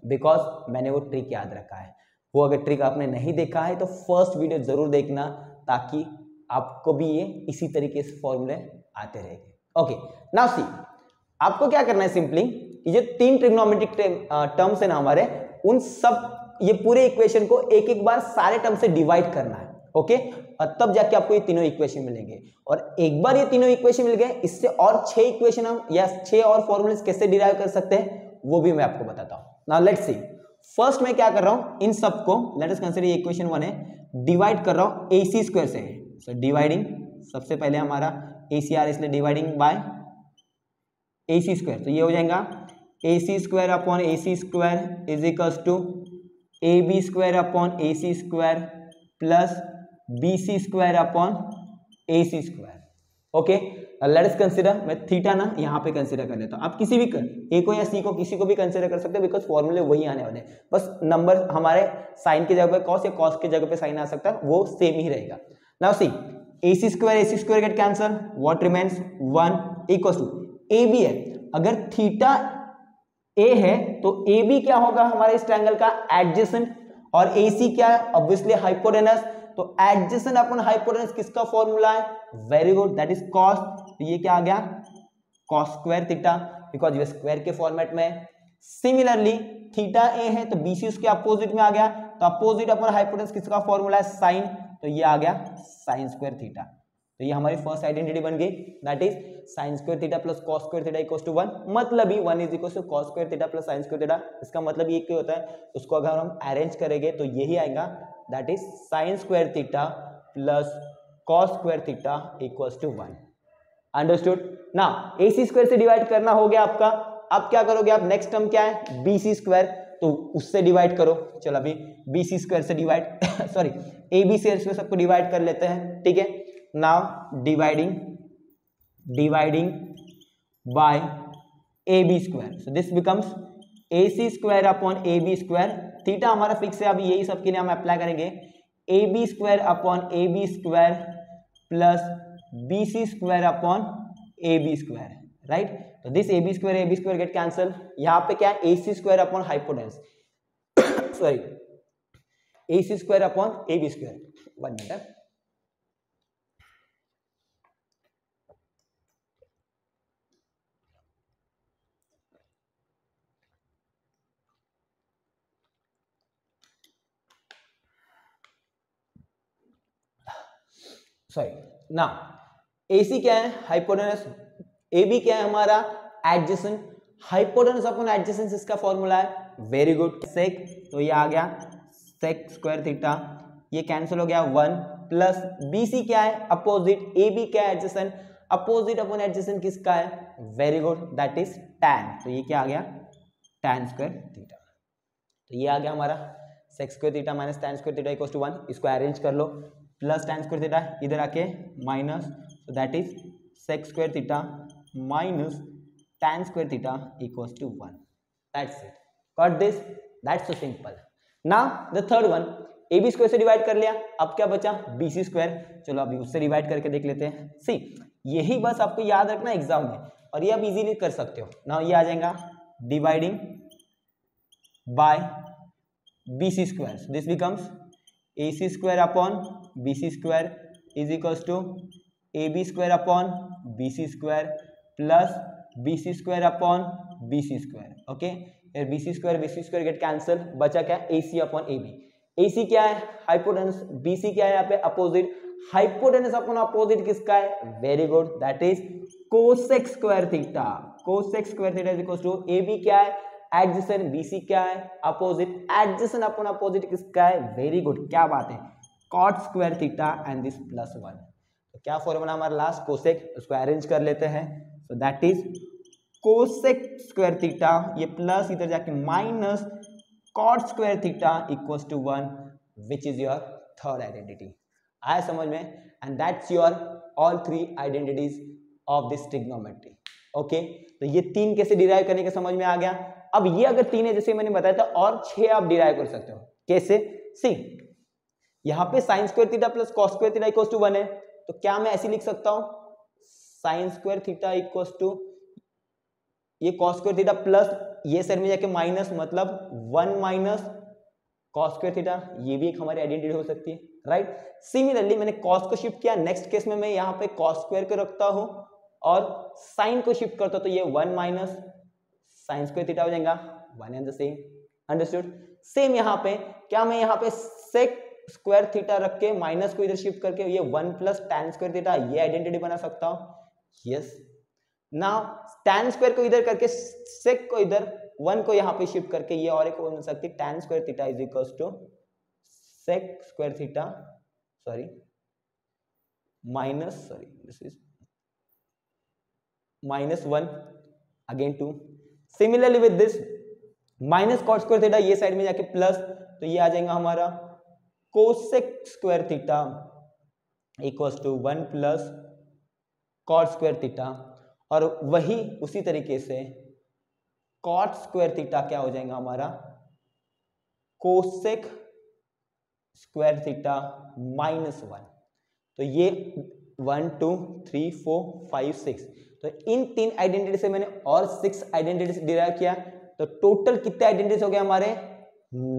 बिकॉज मैंने वो ट्रिक याद रखा है। वो अगर ट्रिक आपने नहीं देखा है तो फर्स्ट वीडियो जरूर देखना, ताकि आपको भी ये इसी तरीके से फॉर्मूले आते रहेंगे। ओके, नाउ सी, आपको क्या करना है, सिंपली ये 3 ट्रिग्नोमेट्रिक टर्म्स है ना हमारे, उन सब ये पूरे इक्वेशन को एक एक बार सारे टर्म से डिवाइड करना है। ओके, और तब जाके आपको ये तीनों इक्वेशन मिलेंगे। और एक बार ये तीनों इक्वेशन मिल गए, इससे और 6 इक्वेशन हम या 6 और फॉर्मूलेस कैसे डिराइव कर सकते हैं वो भी मैं आपको बताता हूं। नाउ लेट्स सी, फर्स्ट मैं क्या कर रहा हूं, इन सबको लेट अस कंसीडर, इक्वेशन 1 है, डिवाइड कर रहा हूं AC स्क्वायर से। सो डिवाइडिंग, सबसे पहले हमारा ACR, इसलिए डिवाइडिंग बाय AC स्क्वायर, तो ये हो जाएगा AC square upon AC square is equals to AB square upon AC square plus BC square upon AC square. Okay, let us consider, मैं थीटा ना यहाँ पे कंसीडर कर लेता हूँ। आप किसी भी A को या C को किसी को भी कंसीडर कर सकते हो, बिकॉज फॉर्मूले वही आने वाले हैं। बस नंबर हमारे साइन की जगह पे कॉस या कॉस की जगह पे साइन आ सकता है, वो सेम ही रहेगा। Now see, AC square get cancel, what remains 1 equals to AB है। अगर थीटा A है तो AB क्या होगा हमारे इस ट्रायंगल का एडजेसेंट, और AC क्या है, ऑब्वियसली हाइपोटेनस। तो एडजेसेंट अपॉन हाइपोटेनस किसका फॉर्मूला है, very good, that is cos तो ये क्या आ गया कॉस स्क्वायर थीटा, बिकॉज ये स्क्वायर के फॉर्मेट में है। सिमिलरली थीटा ए है तो बीसी उसके अपोजिट में आ गया, तो अपोजिट अपॉन हाइपोटेन्यूज किसका फॉर्मूला है साइन, तो ये आ गया साइन स्क्वायर थीटा। तो ये हमारी फर्स्ट आइडेंटिटी बन गई, that is sine square theta plus cos square theta equals to 1, मतलब ही 1 is equals to cos square theta plus sine square theta. इसका मतलब ये क्या होता है, उसको अगर हम अरेंज करेंगे तो यही आएगा, that is sine square theta plus cos square theta equals to 1। Understood. Now AC square से डिवाइड करना हो गया आपका, अब क्या करोगे आप, नेक्स्ट टर्म क्या है BC स्क्वायर, तो उससे डिवाइड करो। चलो अभी BC स्क्वायर से डिवाइड सॉरी AB से सबको डिवाइड कर लेते हैं, ठीक है। Now dividing by AB square, so this becomes AC square upon AB square, theta हमारा फिक्स है, अभी यही सबके लिए हम अप्लाई करेंगे, AB square upon AB square plus BC square upon AB square, right. तो this AB square get cancel, यहाँ पे क्या है AC square upon hypotenuse sorry AC square upon AB square, 1 minute, sorry ना, AC क्या है हाइपोटेनस, AB क्या है हमारा एडजेसेंट, हाइपोटेनस अपॉन एडजेसेंस इसका फॉर्मूला है, वेरी गुड, सेक, तो ये आ गया सेक स्क्वायर थीटा, ये कैंसिल हो गया 1 प्लस BC क्या है अपोजिट, AB क्या है एडजेसेंट, अपोजिट अपॉन एडजेसेंट किसका है, very good, that is tan, तो ये क्या आ गया tan स्क्वायर थीटा, तो ये आ गया हमारा sec square theta minus tan square theta equals to 1, इसको अरेंज कर लो, प्लस tan स्क्वायर थीटा इधर आके minus, so that is sec square theta minus tan square theta equals to 1, that's it, got this, that's so simple। now the third one, AB square से डिवाइड कर लिया, अब क्या बचा BC स्क्वायर, चलो अभी उससे डिवाइड करके देख लेते हैं। सी यही बस आपको याद रखना एग्जाम में, और ये आप इजीली कर सकते हो। नाउ ये आ जाएगा dividing by BC square, this becomes AC square upon BC square is equals to AB square upon BC square plus BC square upon BC square, okay. BC square get cancel, बचा क्या AC अपॉन AB, AC क्या है हाइपोटेनस, BC क्या है यहाँ पे अपोजिट, हाइपोटेनस अपॉन अपोजिट किसका है, very good, that is cosec square theta, cosec square theta is equals to AB क्या है एडजेसेंट, BC क्या है अपोजिट, एडजेसेंट अपॉन अपोजिट किसका है, वेरी गुड, क्या बात है, cot square theta and this plus 1, तो क्या फॉर्मूला हमारा लास्ट कोसेक, उसको अरेंज कर लेते हैं, so that is cosec square theta, ये प्लस इधर जाके minus cot square theta equals to 1, which is your third identity. आया समझ में, and that's your all 3 identities of this trigonometry, okay. तो ये 3 कैसे डिराइव करने के समझ में आ गया। अब ये अगर 3 है जैसे मैंने बताया था, और 6 आप डिराइव कर सकते हो, कैसे, सी यहाँ पे sine square theta plus cos square theta equals to 1 है, तो क्या मैं ऐसे लिख सकता हूं, sine square theta equals to ये कॉस स्क्वायर थीटा प्लस ये साइड में जाके माइनस, मतलब 1 माइनस कॉस स्क्वायर थीटा, ये भी एक हमारी आइडेंटिटी हो सकती है, राइट। सिमिलरली मैंने कॉस को शिफ्ट किया, नेक्स्ट केस में मैं यहाँ पे कॉस स्क्वायर को रखता हूं और साइन को शिफ्ट करता हूं, तो ये 1 माइनस साइन स्क्वायर थीटा हो जाएगा, 1 and the same, understood. Same यहाँ पे क्या मैं यहाँ पे सेक स्क्वायर थीटा रख के माइनस को इधर शिफ्ट करके ये 1 प्लस tan स्क्वायर थीटा ये आइडेंटिटी बना सकता हूं, यस। नाउ tan स्क्वायर को इधर करके सेक को इधर 1 को यहाँ पे शिफ्ट करके ये और एक बन सकती है, tan square theta is equals to sec square theta sorry minus sorry this is minus 1 again 2, similarly with this minus cot square theta ये साइड में जाके प्लस, तो ये आ जाएगा हमारा cosec square theta equals to 1 plus cot square theta, और वही उसी तरीके से कॉट स्क्वायर थीटा क्या हो जाएगा हमारा कोसेक स्क्वायर थीटा माइनस 1, तो ये 1 2 3 4 5 6, तो इन 3 आइडेंटिटी से मैंने और 6 आइडेंटिटीज डिराइव किया, तो टोटल कितने आइडेंटिटीज हो गए हमारे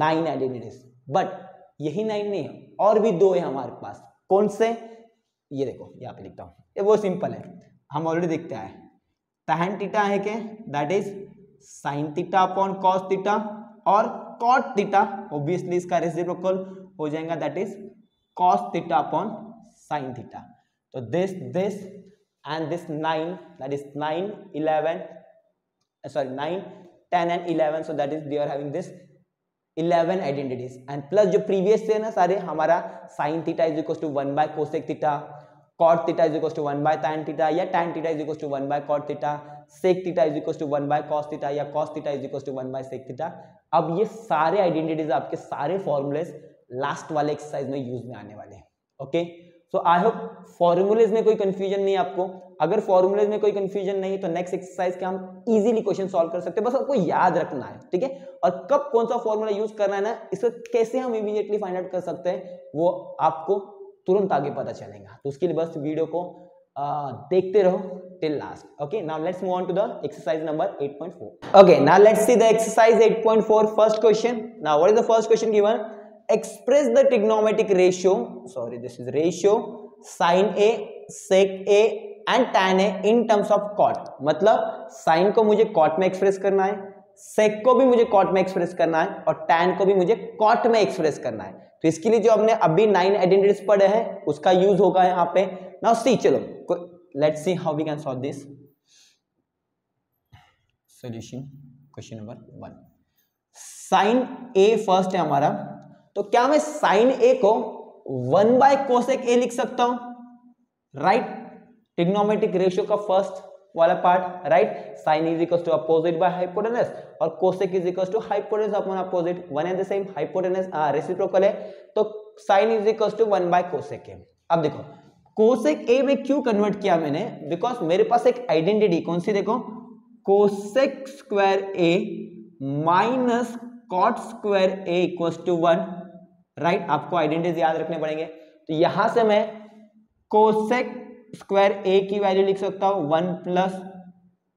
9 आइडेंटिटीज, बट यही 9 नहीं है, और भी 2 है हमारे पास, कौन से, ये देखो यहाँ पे लिखता हूं, ये वो सिंपल है, हम ऑलरेडी देखते हैं tan थीटा है क्या, that is sin theta upon cos theta, और cot थीटा ऑब्वियसली इसका रेसिप्रोकल हो जाएगा, that is cos theta upon sin theta. तो this and this 9, that is 9 11 sorry 9 10 and 11, so that is they are having this 11 identities, and plus जो प्रीवियस थे ना सारे, हमारा sin theta is equal to 1 by cosec theta, cot theta is equal to 1 by tan theta, या tan theta is equal to 1 by cot theta, sec theta is equal to 1 by cos theta, या cos theta is equal to 1 by sec theta. अब ये सारे आइडेंटिटीज आपके सारे फॉर्मूलेस लास्ट वाले एक्सरसाइज में यूज में आने वाले हैं। Okay, so I hope formulas में कोई कंफ्यूजन नहीं है आपको। अगर फॉर्मूलेज में कोई कंफ्यूजन नहीं तो नेक्स्ट एक्सरसाइज के हम इजीली क्वेश्चन सॉल्व कर सकते हैं, बस आपको याद रखना है, ठीक है। और कब कौन सा फॉर्मूला यूज करना है ना, इसको कैसे हम इमीडिएटली फाइंड आउट कर सकते हैं, वो आपको तुरंत आगे पता चलेगा। तो उसके लिए बस वीडियो को देखते रहो till last. Okay, now let's move on to the exercise number 8.4. Okay, now let's see the exercise 8.4 first question. Now what is the first question given? Express the trigonometric ratio, sorry this is ratio sin A, sec A and tan A in terms of cot. मतलब sin को मुझे cot में एक्सप्रेस करना है, sec को भी मुझे cot में एक्सप्रेस करना है, और tan को भी मुझे cot में एक्सप्रेस करना है। तो इसके लिए जो हमने अभी 9 आइडेंटिटीज पढ़े हैं उसका यूज होगा यहाँ पे। नाउ सी, चलो let's see how we can solve this solution question number 1। sin A first है हमारा, तो क्या मैं sin A को 1 बाय कोसेक A लिख सकता हूं, राइट। ट्रिग्नोमेट्रिक रेशियो का फर्स्ट वाला part, right. sin is equal to opposite by hypotenuse, और cosec is equal to hypotenuse upon opposite, one and the same, hypotenuse reciprocal है, तो sin is equal to 1 by cosec A। अब देखो कोसेक A में क्यों कन्वर्ट किया मैंने, बिकॉज मेरे पास एक आइडेंटिटी कौन सी, देखो cosec square A minus cot square A equal to 1, right. आपको आइडेंटिटी याद रखने पड़ेंगे। तो यहां से मैं कोसेक स्क्वायर A की वैल्यू लिख सकता हूं 1 plus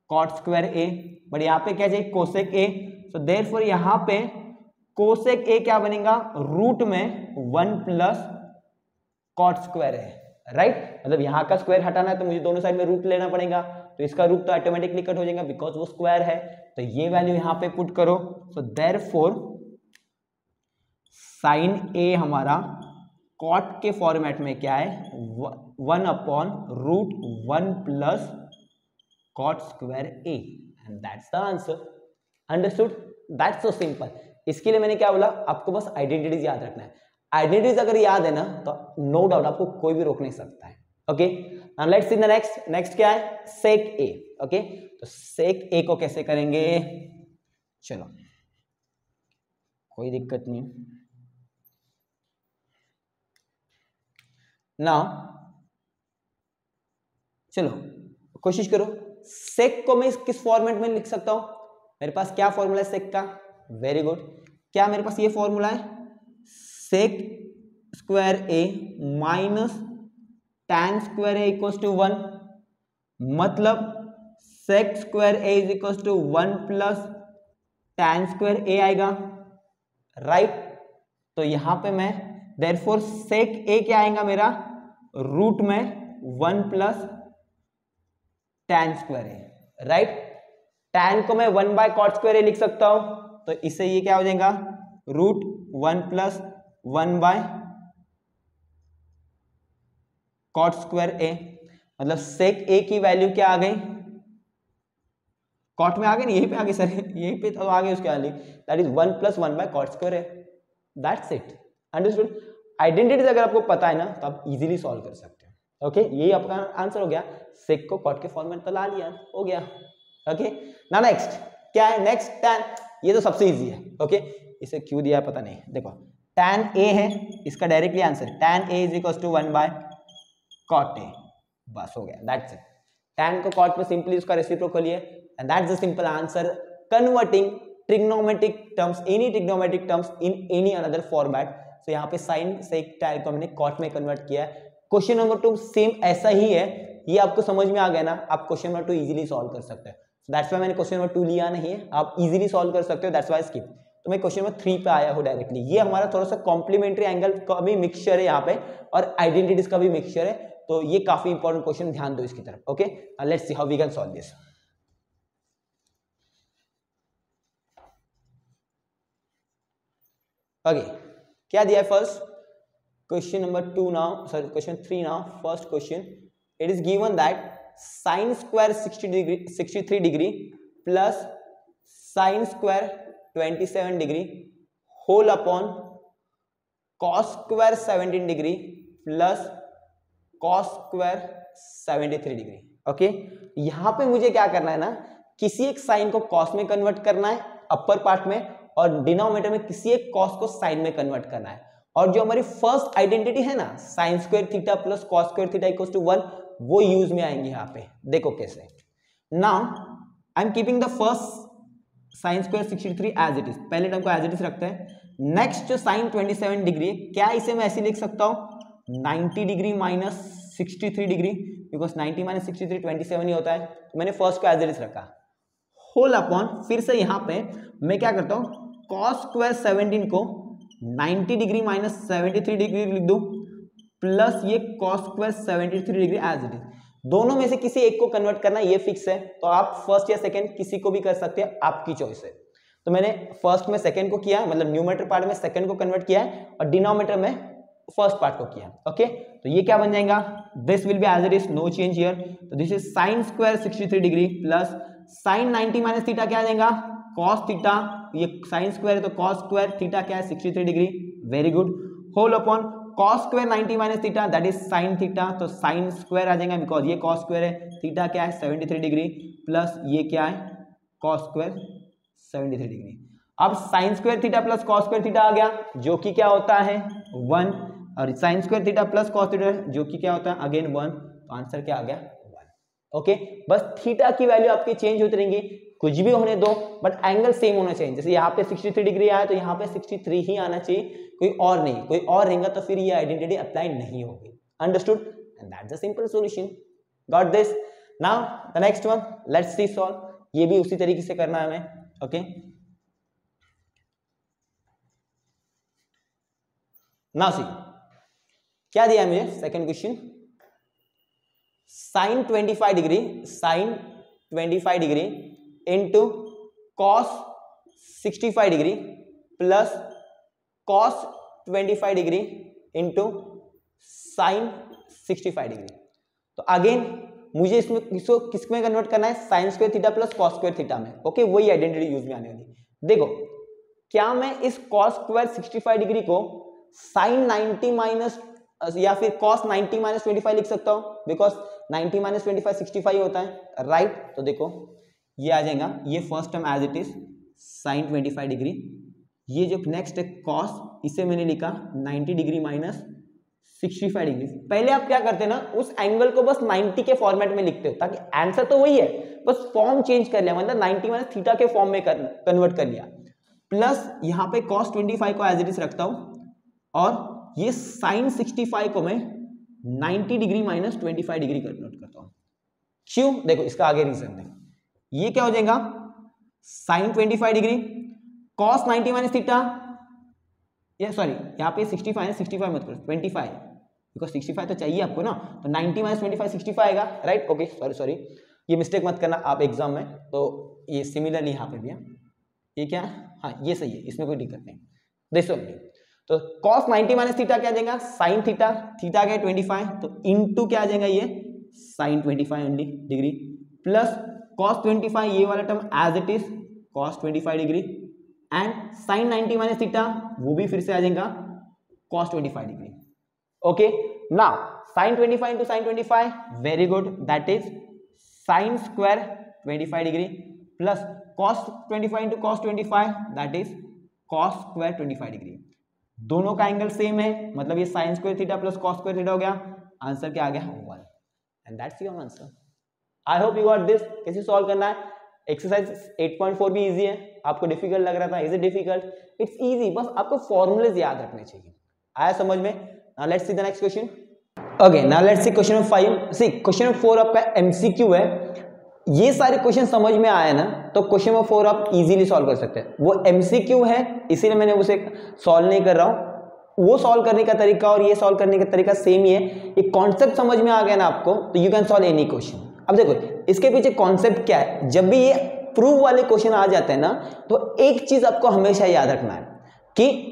cot square A, but यहाँ पे क्या चाहिए, कोसेक A। सो देयरफॉर यहाँ पे कोसेक A क्या बनेगा, रूट में 1 plus cot square A, right. मतलब यहाँ का स्क्वायर हटाना है तो मुझे दोनों साइड में रूट लेना पड़ेगा, तो इसका रूट तो ऑटोमेटिकली कट हो जाएगा बिकॉज वो स्क्वायर है। तो ये वैल्यू यहाँ पे पुट करो, सो देयरफॉर साइन ए हमारा कॉट के फॉर्मेट में क्या है, 1 upon root 1 plus cot square A, and that's the answer. Understood, that's so simple. इसके लिए मैंने क्या बोला, आपको बस आइडेंटिटीज याद रखना है। आइडेंटिटीज अगर याद है ना तो नो डाउट आपको कोई भी रोक नहीं सकता है। Okay, now let's see the next क्या है, सेक ए। ओके, तो सेक ए को कैसे करेंगे, चलो कोई दिक्कत नहीं। नाउ चलो कोशिश करो, सेक को मैं किस फॉर्मेट में लिख सकता हूं, मेरे पास क्या फॉर्मूला है सेक का, वेरी गुड। क्या मेरे पास ये फॉर्मूला है, sec square A minus tan square A equal to 1, मतलब sec square A is equal to 1 plus tan square A आएगा, राइट। तो यहां पे मैं देयरफॉर सेक ए क्या आएगा मेरा, रूट में 1 प्लस टैन स्क्वायर ए, राइट। टैन को मैं 1 बाय कॉट स्क्वायर ए लिख सकता हूं, तो इससे ये क्या हो जाएगा, root 1 plus 1 by cot square A. मतलब सेक ए की वैल्यू क्या आ गई, कॉट में आ गई ना, यहीं पे आ गई सर, यहीं पे तो आ गई उसकी value, that is 1 plus 1 by cot square A, that's it. Understood. Identities अगर आपको पता है ना तो आप इजीली सॉल्व कर सकते हो। ओके, यही आपका आंसर हो गया, सेक को कॉट के फॉर्मेट तो ला लिया, हो गया। ओके, ना नेक्स्ट क्या है, नेक्स्ट टैन, ये तो सबसे इजी है। ओके, इसे क्यों दिया है पता नहीं, देखो टैन ए है, इसका directly answer tan A is equal to 1 by cot A, बस हो गया, दैट्स इट। टैन को कॉट में सिंपली उसका रेसिप्रोकल लिए, and that's the simple answer, converting trigonometric terms, any trigonometric terms in any another format. So यहाँ पे साइन सेक टैन को हमने कॉट में कन्वर्ट किया है। क्वेश्चन नंबर 2 सेम ऐसा ही है, ये आपको समझ में आ गया ना, आप क्वेश्चन नंबर 2 इजीली सॉल्व कर सकते हैं। दैट्स व्हाई मैंने क्वेश्चन नंबर 2 लिया नहीं है, आप इजीली सॉल्व कर सकते हो, दैट्स व्हाई स्किप। तो मैं क्वेश्चन नंबर 3 पे आया हूँ डायरेक्टली। ये हमारा थोड़ा सा कॉम्प्लीमेंट्री एंगल का भी मिक्सचर है यहाँ पे, और आइडेंटिटीज का भी मिक्सचर है। तो ये काफी इंपॉर्टेंट क्वेश्चन, ध्यान दो इसकी तरफ। Okay, let's see how we can solve this. Okay, क्या दिया है first question number 2 now, sorry question 3 now. First question, it is given that sine square 63 degree plus sine square 27 degree whole upon cos square 17 degree plus cos square 73 degree. Okay, यहां पे मुझे क्या करना है ना, किसी एक साइन को कॉस में कन्वर्ट करना है अपर पार्ट में, और डिनोमिनेटर में किसी एक कॉस को साइन में कन्वर्ट करना है। और जो हमारी फर्स्ट आइडेंटिटी है ना, sine square theta plus cos square theta equals to 1, वो यूज में आएंगे यहाँ पे। देखो कैसे। Now I am keeping the first sine square 63 as it is, पहले टर्म को एज इट इज रखते हैं। नेक्स्ट जो साइन 27 डिग्री, क्या इसे मैं ऐसे लिख सकता हूं 90 degree minus 63 degree, because 90 minus 63 27 ही होता है, तो मैंने फर्स्ट को एज इट इज रखा। होल अपॉन, फिर से यहां पे मैं क्या करता हूं, कॉस स्क्वायर 17 को 90 डिग्री माइनस 73 डिग्री लिख दूं, प्लस ये cos square 73 degree as it is. दोनों में से किसी एक को कन्वर्ट करना, ये फिक्स है, तो आप फर्स्ट या सेकंड किसी को भी कर सकते हैं, आपकी चॉइस है। तो मैंने फर्स्ट में सेकंड को किया, मतलब न्यूमरेटर पार्ट में सेकंड को कन्वर्ट किया है, और डिनोमिनेटर में फर्स्ट पार्ट को किया। ओके, तो ये क्या बन जाएगा, this will be as it is, no change here. तो this is sine square 63 degree plus sine 90 minus theta क्या आ जाएगा, कॉस थीटा, ये साइन स्क्वायर है तो कॉस स्क्वायर, थीटा क्या है 63 degree, very good, whole upon cos square 90 minus theta that is sine theta, तो साइन स्क्वायर आ जाएगा बिकॉज ये कॉस स्क्वायर है, थीटा क्या है 73 डिग्री, प्लस ये क्या है कॉस स्क्वायर 73 डिग्री। अब sine square theta plus cos square theta आ गया, जो कि क्या होता है 1, और sine square theta plus cos theta जो कि क्या होता है अगेन 1, तो आंसर क्या आ गया 1। ओके, बस थीटा की वैल्यू आपकी चेंज होती रहेंगी, कुछ भी होने दो, बट एंगल सेम होना चाहिए। जैसे यहाँ पे 63 डिग्री आया तो यहाँ पे 63 ही आना चाहिए, कोई और नहीं। कोई और रहेगा तो फिर ये आइडेंटिटी अप्लाई नहीं होगी। Understood? And that's the simple solution. Got this? Now the next one, let's see solve. ये भी उसी तरीके से करना है हमें। ओके, नाउ सी क्या दिया है मुझे, second question, sine 25 degree, sine 25 degree into cos 65 degree plus cos 25 degree into sine 65 degree. तो अगेन मुझे इसमें इसको किस में कन्वर्ट करना है, sine square theta plus cos square theta में। ओके, वही आइडेंटिटी यूज में आने वाली। देखो, क्या मैं इस कॉस स्क्वायर 65 डिग्री को साइन 90 माइनस या फिर कॉस 90 माइनस 25 लिख सकता हूं, बिकॉज 90 माइनस 25 65 होता है, राइट? तो देखो ये आ जाएगा, ये first term as it is sine 25 degree, ये जो नेक्स्ट है कॉस, इसे मैंने लिखा 90 डिग्री माइनस 65 डिग्री। पहले आप क्या करते हैं ना, उस एंगल को बस 90 के फॉर्मेट में लिखते हो, ताकि आंसर तो वही है, बस फॉर्म चेंज कर लिया, मतलब 90 माइनस थीटा के फॉर्म में कन्वर्ट कर लिया। प्लस यहाँ पे कॉस 25 को एज इट इज रखता हूं, और ये साइन 65 को मैं 90 डिग्री माइनस 25 डिग्री कन्वर्ट करता हूं। क्यों? देखो इसका आगे रीजन देखो, ये क्या हो जाएगा sine 25 degree cos 90 minus theta, ये सॉरी यहाँ पे 65 मत करो 25, बिकॉज 65 तो चाहिए आपको ना, तो 90 माइनस 25 65 आएगा, राइट? ओके, सॉरी ये मिस्टेक मत करना आप एग्जाम में, तो ये सिमिलरली यहाँ पे भी है, ये क्या है, हाँ ये सही है, इसमें कोई दिक्कत नहीं। देखो तो cos 90 माइनस थीटा क्या आ जाएगा साइन थीटा, थीटा क्या 25, तो इनटू क्या आ जाएगा ये sine 25 only degree, plus cos 25 ये वाला term as it is cos 25 degree, and sine 90 minus theta वो भी फिर से आ जाएगा cos 25 degree. Okay, now sine 25 into sine 25, very good, that is sine square 25 degree plus cos 25 into cos 25, that is cos square 25 degree. दोनों का एंगल सेम है, मतलब ये sine square theta plus cos square theta हो गया, आंसर क्या आ गया 1, and that's your answer. I hope you got this. कैसे सॉल्व करना है, एक्सरसाइज 8.4 भी इजी है, आपको डिफिकल्ट लग रहा था, is it difficult? It's easy, बस आपको फॉर्मूलेज याद रखने चाहिए। आया समझ में? Now let's see the next question. Okay, now let's see question number 5। See question number 4 आपका एमसीक्यू है, ये सारे क्वेश्चन समझ में आए ना, तो क्वेश्चन नंबर 4 आप इजीली सॉल्व कर सकते हैं। वो एमसीक्यू है, इसीलिए मैंने उसे सॉल्व नहीं कर रहा हूं, वो सॉल्व करने का तरीका और ये सॉल्व करने का तरीका सेम ही है। एक कॉन्सेप्ट समझ में आ गया ना आपको, तो you can solve any question. अब देखो इसके पीछे कॉन्सेप्ट क्या है, जब भी ये प्रूव वाले क्वेश्चन आ जाते हैं ना, तो एक चीज आपको हमेशा याद रखना है कि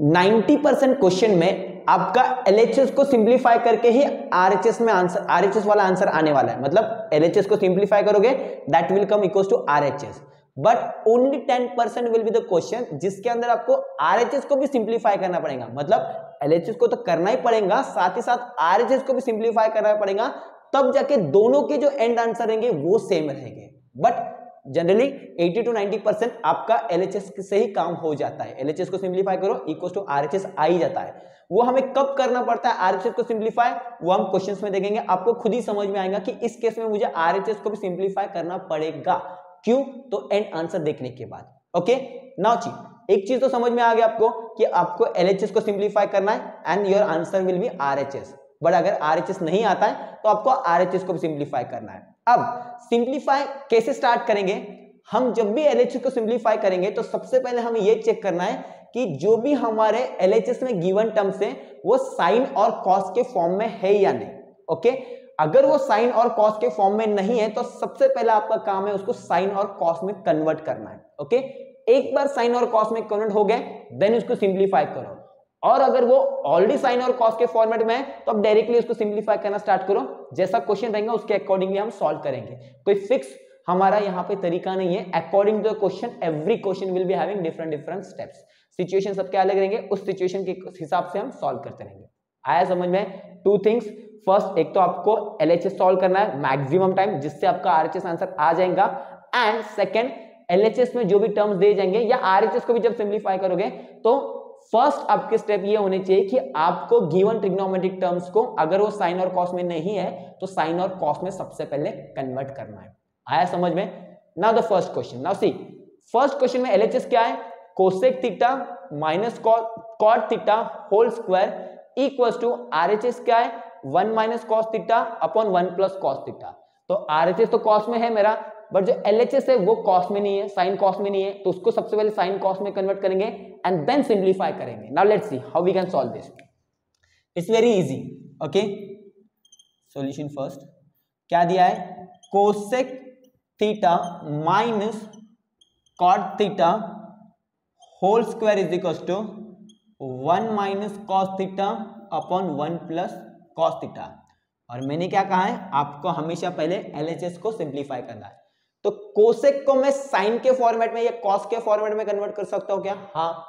90% क्वेश्चन में आपका LHS को सिंप्लीफाई करके ही RHS में आंसर, RHS वाला आंसर आने वाला है। मतलब LHS को सिंप्लीफाई करोगे that will come equals to RHS, but only 10% will be the question जिसके अंदर आपको RHS को भी सिंप्लीफाई करना पड़ेगा। मतलब LHS को तो करना ही पड़ेगा, साथ ही साथ RHS को भी सिंप्लीफाई करना पड़ेगा, तब जाके दोनों के जो एंड आंसर रहेंगे वो सेम रहेंगे। बट जनरली 80 to 90% आपका LHS से ही काम हो जाता है। LHS को सिंप्लीफाई करो इक्वल टू RHS आ ही जाता है। वो हमें कब करना पड़ता है RHS को सिंप्लीफाई, वो हम क्वेश्चंस में देखेंगे, आपको खुद ही समझ में आएगा कि इस केस में मुझे RHS को भी सिंप्लीफाई करना पड़ेगा। क्यों? तो एंड आंसर देखने के बाद। ओके, नाउ ची एक चीज तो समझ में आ गया आपको कि आपको LHS को सिंप्लीफाई करना है and your answer will be RHS। But अगर RHS नहीं आता है तो आपको RHS को भी सिंप्लीफाई करना है। अब सिंप्लीफाई कैसे स्टार्ट करेंगे? हम जब भी LHS को सिंप्लीफाई करेंगे तो सबसे पहले हमें यह चेक करना है कि जो भी हमारे LHS में गिवन टर्म्स है वो साइन और कॉस के फॉर्म में है या नहीं। ओके, अगर वो साइन और कॉस के फॉर्म में नहीं है तो सबसे पहला आपका काम है उसको साइन और कॉस में कन्वर्ट करना है। ओके, एक बार साइन और कॉस में कन्वर्ट हो गए देन उसको सिंप्लीफाई करो, और अगर वो ऑलरेडी साइन और कॉस के फॉर्मेट में है तो अब डायरेक्टली उसको सिंप्लीफाई करना स्टार्ट करो। जैसा क्वेश्चन रहेगा उसके अकॉर्डिंगली हम सॉल्व करेंगे। कोई फिक्स हमारा यहाँ पे तरीका नहीं है। According to the question every question will be having different steps. Situation सबके अलग रहेंगे, उस सिचुएशन के हिसाब से हम सॉल्व करते रहेंगे। आया समझ में? टू थिंग्स, फर्स्ट एक तो आपको LHS सॉल्व करना है मैक्सिमम टाइम जिससे आपका RHS आंसर आ जाएगा, एंड सेकेंड LHS में जो भी टर्म्स दे जाएंगे या RHS को भी जब सिंप्लीफाई करोगे तो फर्स्ट आपके स्टेप ये होने चाहिए कि आपको गिवन ट्रिग्नोमेट्रिक टर्म्स को अगर वो साइन और कॉस में नहीं है तो साइन और कॉस में सबसे पहले कन्वर्ट करना है। आया समझ में? Now the first question, now see first question में LHS क्या है? Cosec theta minus cot theta whole square equals to RHS क्या है? 1 minus cos theta upon 1 plus cos theta. तो RHS तो कॉस में है मेरा, बट जो LHS है वो कॉस में नहीं है, साइन कॉस में नहीं है, तो उसको सबसे पहले साइन कॉस में कन्वर्ट करेंगे एंड देन सिंप्लीफाई करेंगे। Now let's see how we can solve this. It's very easy. Okay, solution first क्या दिया है? Cosec theta minus cot theta whole square is equal to 1 minus cos theta upon 1 plus cos theta. और मैंने क्या कहा है? आपको हमेशा पहले LHS को सिंप्लीफाई करना है। तो कोसेक को मैं साइन के फॉर्मेट में या कॉस के फॉर्मेट में कन्वर्ट कर सकता हूं क्या? हाँ,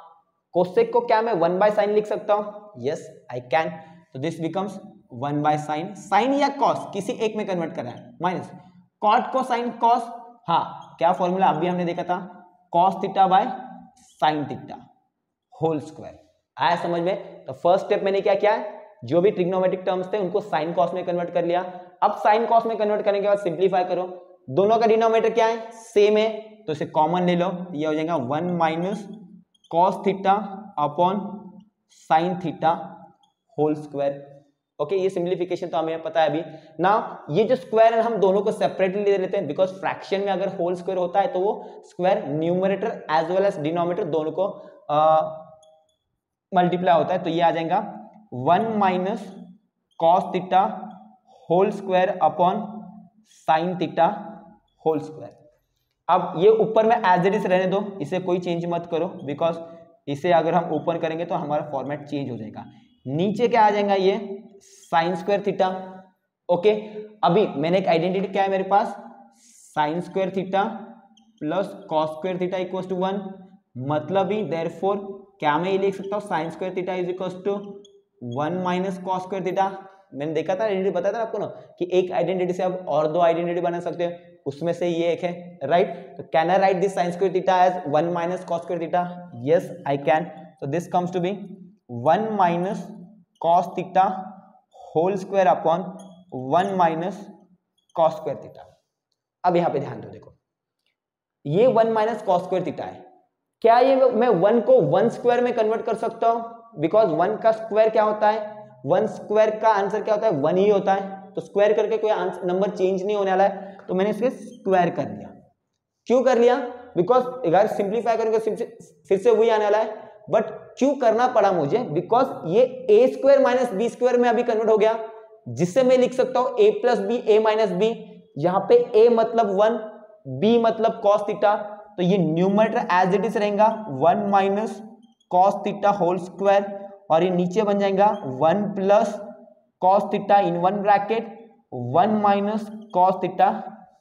कोसेक को क्या मैं 1 बाय साइन लिख सकता हूं? Yes I can. तो this becomes 1 by sine, sine या कॉस किसी एक में कन्वर्ट करना है, माइनस कॉट को साइन कॉस, हाँ क्या फॉर्मूला अभी हमने देखा था? Cos theta by sine theta whole square. आया समझ में? तो फर्स्ट स्टेप मैंने क्या किया है? जो भी ट्रिग्नोमेट्रिक टर्म्स थे उनको साइन कॉस में कन्वर्ट कर लिया। अब साइन कॉस में कन्वर्ट करने के बाद सिंप्लीफाई करो। दोनों का डिनोमिनेटर क्या है? सेम है, तो इसे कॉमन ले लो, ये हो जाएगा 1 minus cos theta upon sine theta whole square. Okay, ये सिंप्लीफिकेशन तो हमें पता है अभी ना। ये जो स्क्वायर है हम दोनों को सेपरेटली ले लेते हैं, बिकॉज फ्रैक्शन में अगर होल स्क्वायर होता है तो वो square numerator as well as denominator दोनों को मल्टीप्लाई होता है। तो ये आ जाएगा 1 minus cos theta whole square upon sine theta whole square. अब ये ऊपर में एज इट इज रहने दो, इसे कोई चेंज मत करो, बिकॉज इसे अगर हम ओपन करेंगे तो हमारा फॉर्मेट चेंज हो जाएगा। नीचे क्या आ जाएगा? ये साइन स्क्वायर थीटा। ओके, अभी मैंने एक आइडेंटिटी क्या है मेरे पास? Sine square theta plus cos square theta equals to 1। मतलब ही देयरफॉर क्या मैं ये लिख सकता हूँ? Sine square theta is equals to 1 minus cos square theta. मैंने देखा था, आइडेंटिटी बताया था आपको ना कि एक आइडेंटिटी से आप और दो आइडेंटिटी बना सकते हो, उसमें से ये एक है, राइट? तो can I write this sine square theta as 1 minus cos square theta? Yes I can. तो this comes to be 1 minus cos theta whole square upon 1 minus cos square theta. अब यहां पे ध्यान दो, देखो ये 1 माइनस कॉस स्क्वायर थीटा है। क्या ये मैं 1 को 1 स्क्वायर में कन्वर्ट कर सकता हूं? बिकॉज 1 का स्क्वायर क्या होता है? 1 स्क्वायर का आंसर क्या होता है? 1 ही होता है। तो स्क्वायर करके कोई आंसर नंबर चेंज नहीं होने वाला है, तो मैंने इसके स्क्वायर कर लिया। क्यों कर लिया? बिकॉज अगर सिंप्लीफाई करेंगे फिर से वही आने वाला है, बट क्यों करना पड़ा मुझे, बिकॉज ये ए स्क्वायर माइनस बी स्क्वायर में अभी कन्वर्ट हो गया, जिससे मैं लिख सकता हूं ए प्लस बी, ए माइनस बी। यहां पे ए मतलब 1, बी मतलब कॉस थीटा, तो ये न्यूमरेटर एज इट इज रहेगा 1 minus cos theta whole square, और ये नीचे बन जाएगा 1 plus cos theta in one bracket 1 minus cos theta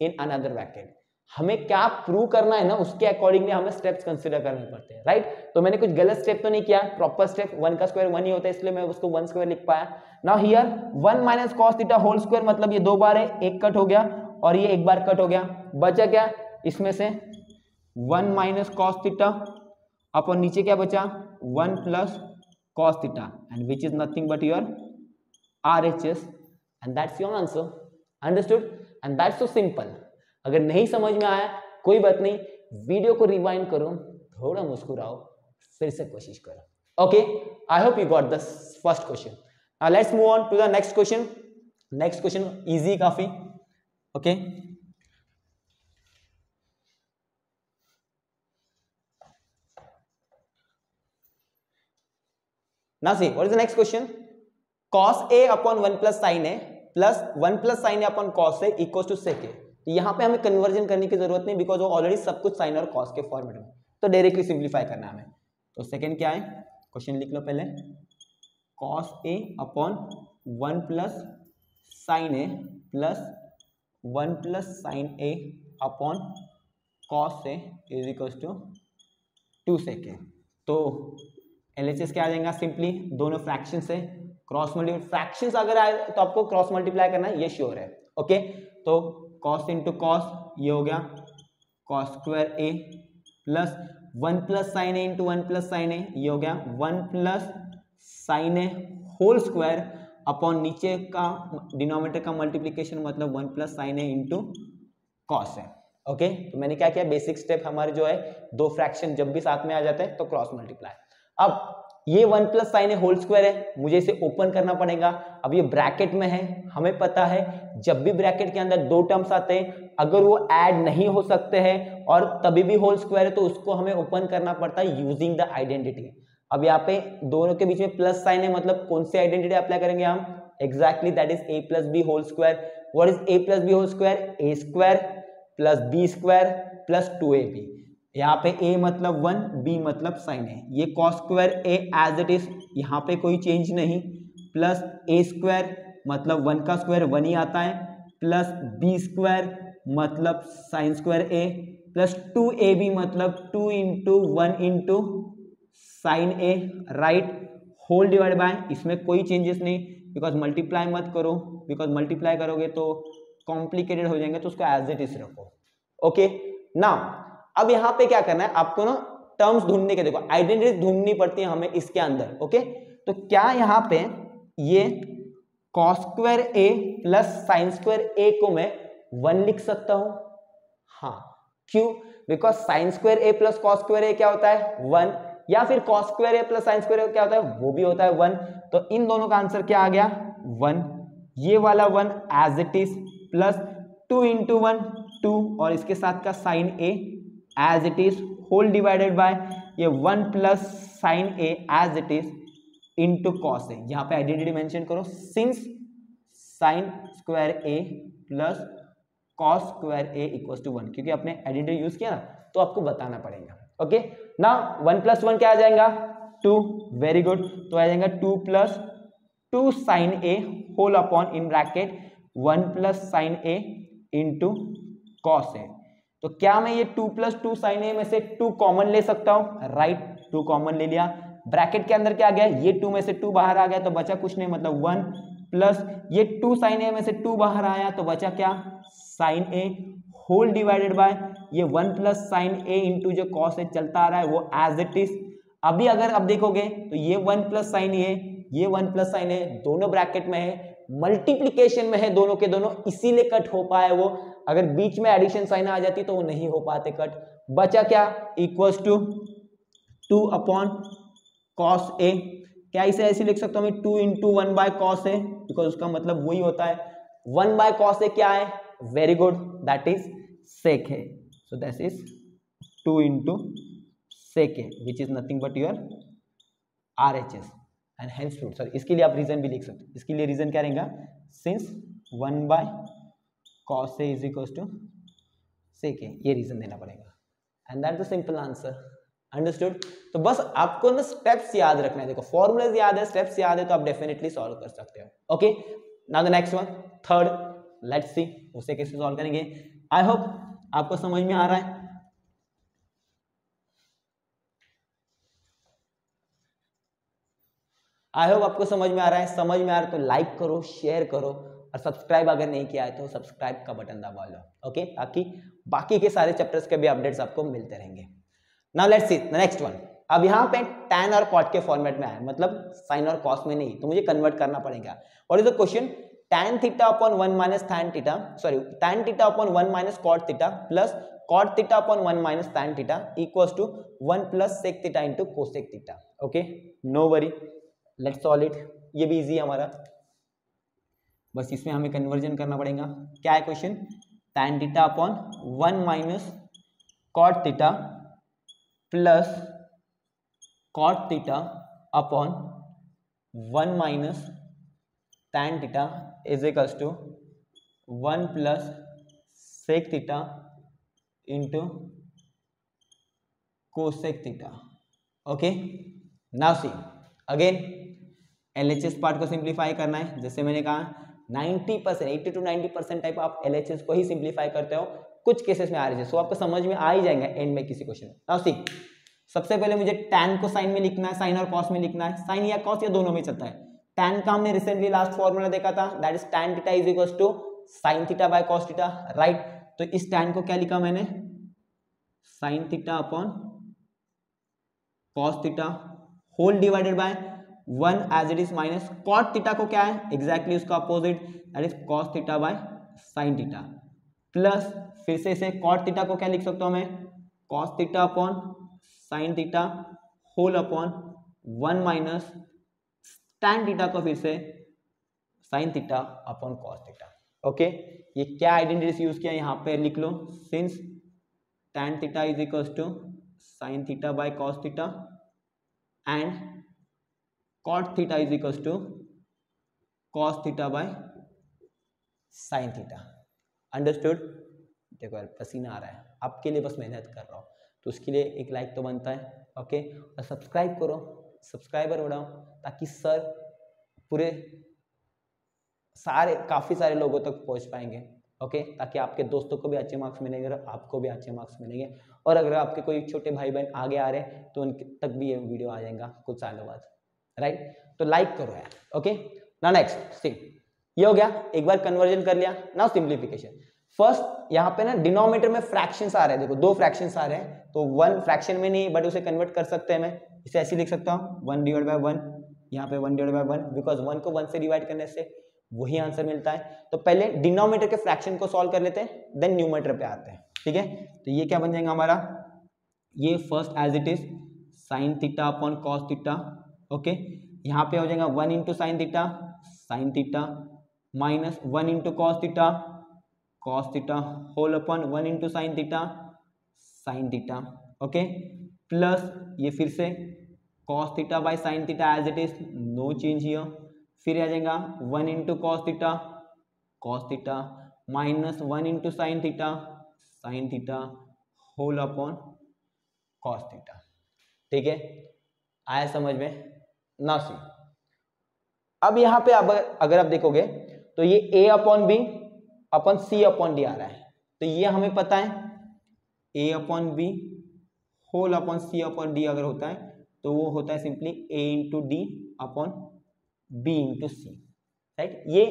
in another bracket. हमें क्या प्रूव करना है ना, उसके अकॉर्डिंगली हमें स्टेप्स कंसीडर करने पड़ते हैं, राइट। तो मैंने कुछ गलत स्टेप तो नहीं किया, प्रॉपर स्टेप 1 का स्क्वायर 1 ही होता है, इसलिए मैं उसको 1 स्क्वायर लिख पाया। Now here 1 minus cos theta whole square मतलब ये 2 बार है, एक कट हो गया और ये एक बार कट हो गया, बचा क्या इसमें से 1 माइनस कॉस थीटा अपन नीचे क्या बचा 1 plus cos theta, and which is nothing but your RHS, and that's your answer. Understood? And that's so simple. अगर नहीं समझ में आया कोई बात नहीं, वीडियो को रिवाइंड करो, थोड़ा मुस्कुराओ, फिर से कोशिश करो। Okay, I hope you got the first question. Now let's move on to the next question. Next question easy काफी। Okay, now see what is the next question. cos a upon 1 plus sin a plus 1 plus sin a upon cos a equals to sec a। तो यहाँ पे हमें कन्वर्जन करने की जरूरत नहीं, बिकॉज वो ऑलरेडी सब कुछ साइन और कॉस के फॉर्मेट में, तो डायरेक्टली सिंप्लीफाई करना है हमें। तो सेकंड क्या है, क्वेश्चन लिख लो पहले, cos a upon 1 plus sine a plus 1 plus sine a upon cos a is equals to 2 sec a। तो LHS क्या आ जाएगा, सिंपली दोनों फ्रैक्शन से क्रॉस मल्टीप्लाई, फ्रैक्शंस अगर आए तो आपको क्रॉस मल्टीप्लाई करना है, ये श्योर है। ओके, तो cos इंटू कॉस ये हो गया cos square a plus 1 plus sine a into 1 plus sine a ये हो गया 1 plus sine a whole square upon नीचे का डिनोमिनेटर का मल्टीप्लीकेशन मतलब 1 plus sine a into cos है। ओके, तो मैंने क्या किया, बेसिक स्टेप हमारे जो है दो फ्रैक्शन जब भी साथ में आ जाते हैं तो क्रॉस मल्टीप्लाई। अब ये 1 प्लस साइन ए होल स्क्वायर है, मुझे इसे ओपन करना पड़ेगा। अब ये ब्रैकेट में है, हमें पता है जब भी ब्रैकेट के अंदर दो टर्म्स आते हैं अगर वो ऐड नहीं हो सकते हैं और तभी भी होल स्क्वायर है तो उसको हमें ओपन करना पड़ता है यूजिंग द आइडेंटिटी। अब यहाँ पे दोनों के बीच में प्लस साइन है, मतलब कौन सी आइडेंटिटी अप्लाई करेंगे हम, exactly that is A plus B whole square. What is A plus B whole square, A square plus B square plus 2ab। यहाँ पे a मतलब 1, b मतलब साइन है, ये cos square a as it is, यहाँ पे कोई चेंज नहीं, प्लस a स्क्वायर मतलब 1 का स्क्वायर 1 ही आता है, प्लस b स्क्वायर मतलब sine square a plus 2ab मतलब 2 into 1 into sine a, right, whole divide by, इसमें कोई चेंजेस नहीं बिकॉज मल्टीप्लाई मत करो, बिकॉज मल्टीप्लाई करोगे तो कॉम्प्लिकेटेड हो जाएंगे, तो उसको एज इट इज रखो। ओके, नाउ अब यहाँ पे क्या करना है आपको ना, टर्म्स ढूंढने के, देखो आइडेंटिटी ढूंढनी पड़ती है हमें इसके अंदर। ओके, तो क्या यहाँ पे ये cos square a plus sine square a को मैं 1 लिख सकता हूं? हाँ, क्यों, because sign square a plus cos square a क्या होता है 1, या फिर cos square a plus sine square a क्या होता है, वो भी होता है 1। तो इन दोनों का आंसर क्या आ गया 1, ये वाला 1 as it is, plus 2 into 1 2 और इसके साथ का sine a as it is whole divided by ये 1 plus sine a as it is into cos a। यहाँ पे आइडेंटिटी मेंशन करो, since sine square a plus cos square a equals to 1, क्योंकि आपने आइडेंटिटी यूज किया ना तो आपको बताना पड़ेगा। ओके, नाउ 1 प्लस 1 क्या आ जाएगा 2, वेरी गुड, तो आ जाएगा 2 plus 2 sine a whole upon in bracket 1 plus sine a into cos a। तो क्या मैं ये 2 प्लस 2 साइन ए में से 2 कॉमन ले सकता हूं, राइट, 2 कॉमन ले लिया, ब्रैकेट के अंदर क्या आ गया, ये 2 में से 2 बाहर आ गया तो बचा कुछ नहीं, मतलब 1 प्लस ये 2 साइन ए में से 2 बाहर आया तो बचा क्या sine A whole divided by ये 1 प्लस साइन ए इंटू जो कॉस ए चलता आ रहा है वो एज इट इज। अभी अगर अब देखोगे तो ये 1 प्लस साइन ए, ये 1 प्लस साइन ए दोनों ब्रैकेट में है, मल्टीप्लीकेशन में है दोनों के दोनों, इसीलिए कट हो पाया वो, अगर बीच में एडिशन साइन आ जाती तो वो नहीं हो पाते कट। बचा क्या equals to 2 upon cos A, क्या इसे ऐसे लिख सकता हूं मैं 2 into 1 by cos A, because उसका मतलब वही होता है 1 बाय कॉस ए क्या है, very good, that is sec है, so that is 2 into sec A which is nothing but your RHS and hence root, sorry इसके लिए आप रीजन भी लिख सकते हो, इसके लिए रीजन क्या रहेगा, since 1 by cos A is equal to sec A, ये रीजन देना पड़ेगा and that the simple answer, understood. तो बस आपको ना स्टेप्स याद रखना है, देखो फॉर्मूलाज याद है, स्टेप्स याद है, तो आप डेफिनेटली सॉल्व कर सकते हो। Okay, now the next one, third, let's see उसे कैसे सॉल्व करेंगे। आई होप आपको समझ में आ रहा है। आई होप आपको समझ में आ रहा है, समझ में आ रहा है तो लाइक करो, शेयर करो और सब्सक्राइब अगर नहीं किया है तो सब्सक्राइब का बटन दबा लो, ओके, ताकि बाकी के सारे चैप्टर्स के भी अपडेट्स आपको मिलते रहेंगे। Now let's see the next one. अब यहाँ पे tan और cot के फॉर्मेट में आया, मतलब साइन और cos में नहीं, तो मुझे कन्वर्ट करना पड़ेगा। What is the question, tan theta upon 1 minus tan theta, sorry tan theta upon 1 minus cot theta plus cot theta upon 1 minus tan theta equals to 1 plus sec theta into cosec theta. Okay, no worry, let's solve it, ये भी इजी है हमारा, बस इसमें हमें कन्वर्जन करना पड़ेगा। क्या है question, tan theta upon 1 minus cot theta plus cot theta upon 1 minus tan theta is equals to 1 plus sec theta into cosec theta. Okay, now see again LHS part को सिंप्लीफाई करना है, जैसे मैंने कहा 90%, 80 to 90% टाइप आप LHS को ही सिंप्लीफाई करते हो, कुछ केसेस में RHS, सो आपको समझ में आ ही जाएगा एंड में किसी क्वेश्चन में। नाउ सी, सबसे पहले मुझे tan को साइन में लिखना है, साइन और cos में लिखना है, साइन या cos या दोनों में चलता है। tan का हमने रिसेंटली लास्ट फॉर्मूला देखा था, that is tan theta is equal to sin theta by cos theta, right. तो इस tan को क्या लिखा मैंने, sin theta upon cos theta whole divided by 1 as it is minus cot theta को क्या है, एग्जैक्टली उसका opposite, that is cos theta by sin theta plus फिर से इसे cot थीटा को क्या लिख सकता हूं मैं, cos theta upon sin theta whole upon 1 minus tan theta को फिर से sin theta upon cos theta. Okay, ये क्या आइडेंटिटीज यूज किया यहाँ पे लिख लो, since tan theta is equal to sin theta by cos theta and cot theta is equal to cos theta by sin theta, understood. देखो यार पसीना आ रहा है, आपके लिए बस मेहनत कर रहा हूँ, तो उसके लिए एक लाइक तो बनता है, ओके, और सब्सक्राइब करो, सब्सक्राइबर बढ़ाओ, ताकि सर पूरे काफ़ी सारे लोगों तक पहुँच पाएंगे, ओके, ताकि आपके दोस्तों को भी अच्छे मार्क्स मिलेंगे और आपको भी अच्छे मार्क्स मिलेंगे, और अगर आपके कोई छोटे भाई बहन आगे आ रहे हैं तो उनके तक भी ये वीडियो आ जाएगा कुछ सालों बाद, राइट। तो लाइक करो यार, ओके। नाउ नेक्स्ट सी, ये हो गया, एक बार कन्वर्जन कर लिया। नाउ सिंप्लीफिकेशन, फर्स्ट यहाँ पे ना डिनोमिनेटर में फ्रैक्शंस आ रहे हैं, देखो दो फ्रैक्शंस आ रहे हैं, तो वन फ्रैक्शन में नहीं बट उसे कन्वर्ट कर सकते हैं, मैं इसे ऐसे लिख सकता हूँ 1 डिवाइड बाय 1, यहाँ पे 1 डिवाइड बाय 1, बिकॉज 1 को 1 से डिवाइड करने से वही आंसर मिलता है। तो पहले डिनोमिनेटर के फ्रैक्शन को सॉल्व कर लेते हैं, देन न्यूमरेटर पे आते हैं, ठीक है। तो ये क्या बन जाएगा हमारा, ये first as it is sine theta upon cos theta, okay, यहाँ पे हो जाएगा 1 into sine theta minus 1 into cos theta whole upon 1 into sine theta, okay, plus ये फिर से cos theta by sine theta as it is, no change here, फिर आ जाएगा 1 into cos theta minus 1 into sine theta whole upon cos theta, ठीक है, आया समझ में। नाउ सी, अब यहाँ पे अगर आप देखोगे तो ये a upon B upon c upon D आ रहा है, तो ये हमें पता है a upon B whole upon c upon D अगर होता है तो वो होता है simply a into D upon b into C, right, ये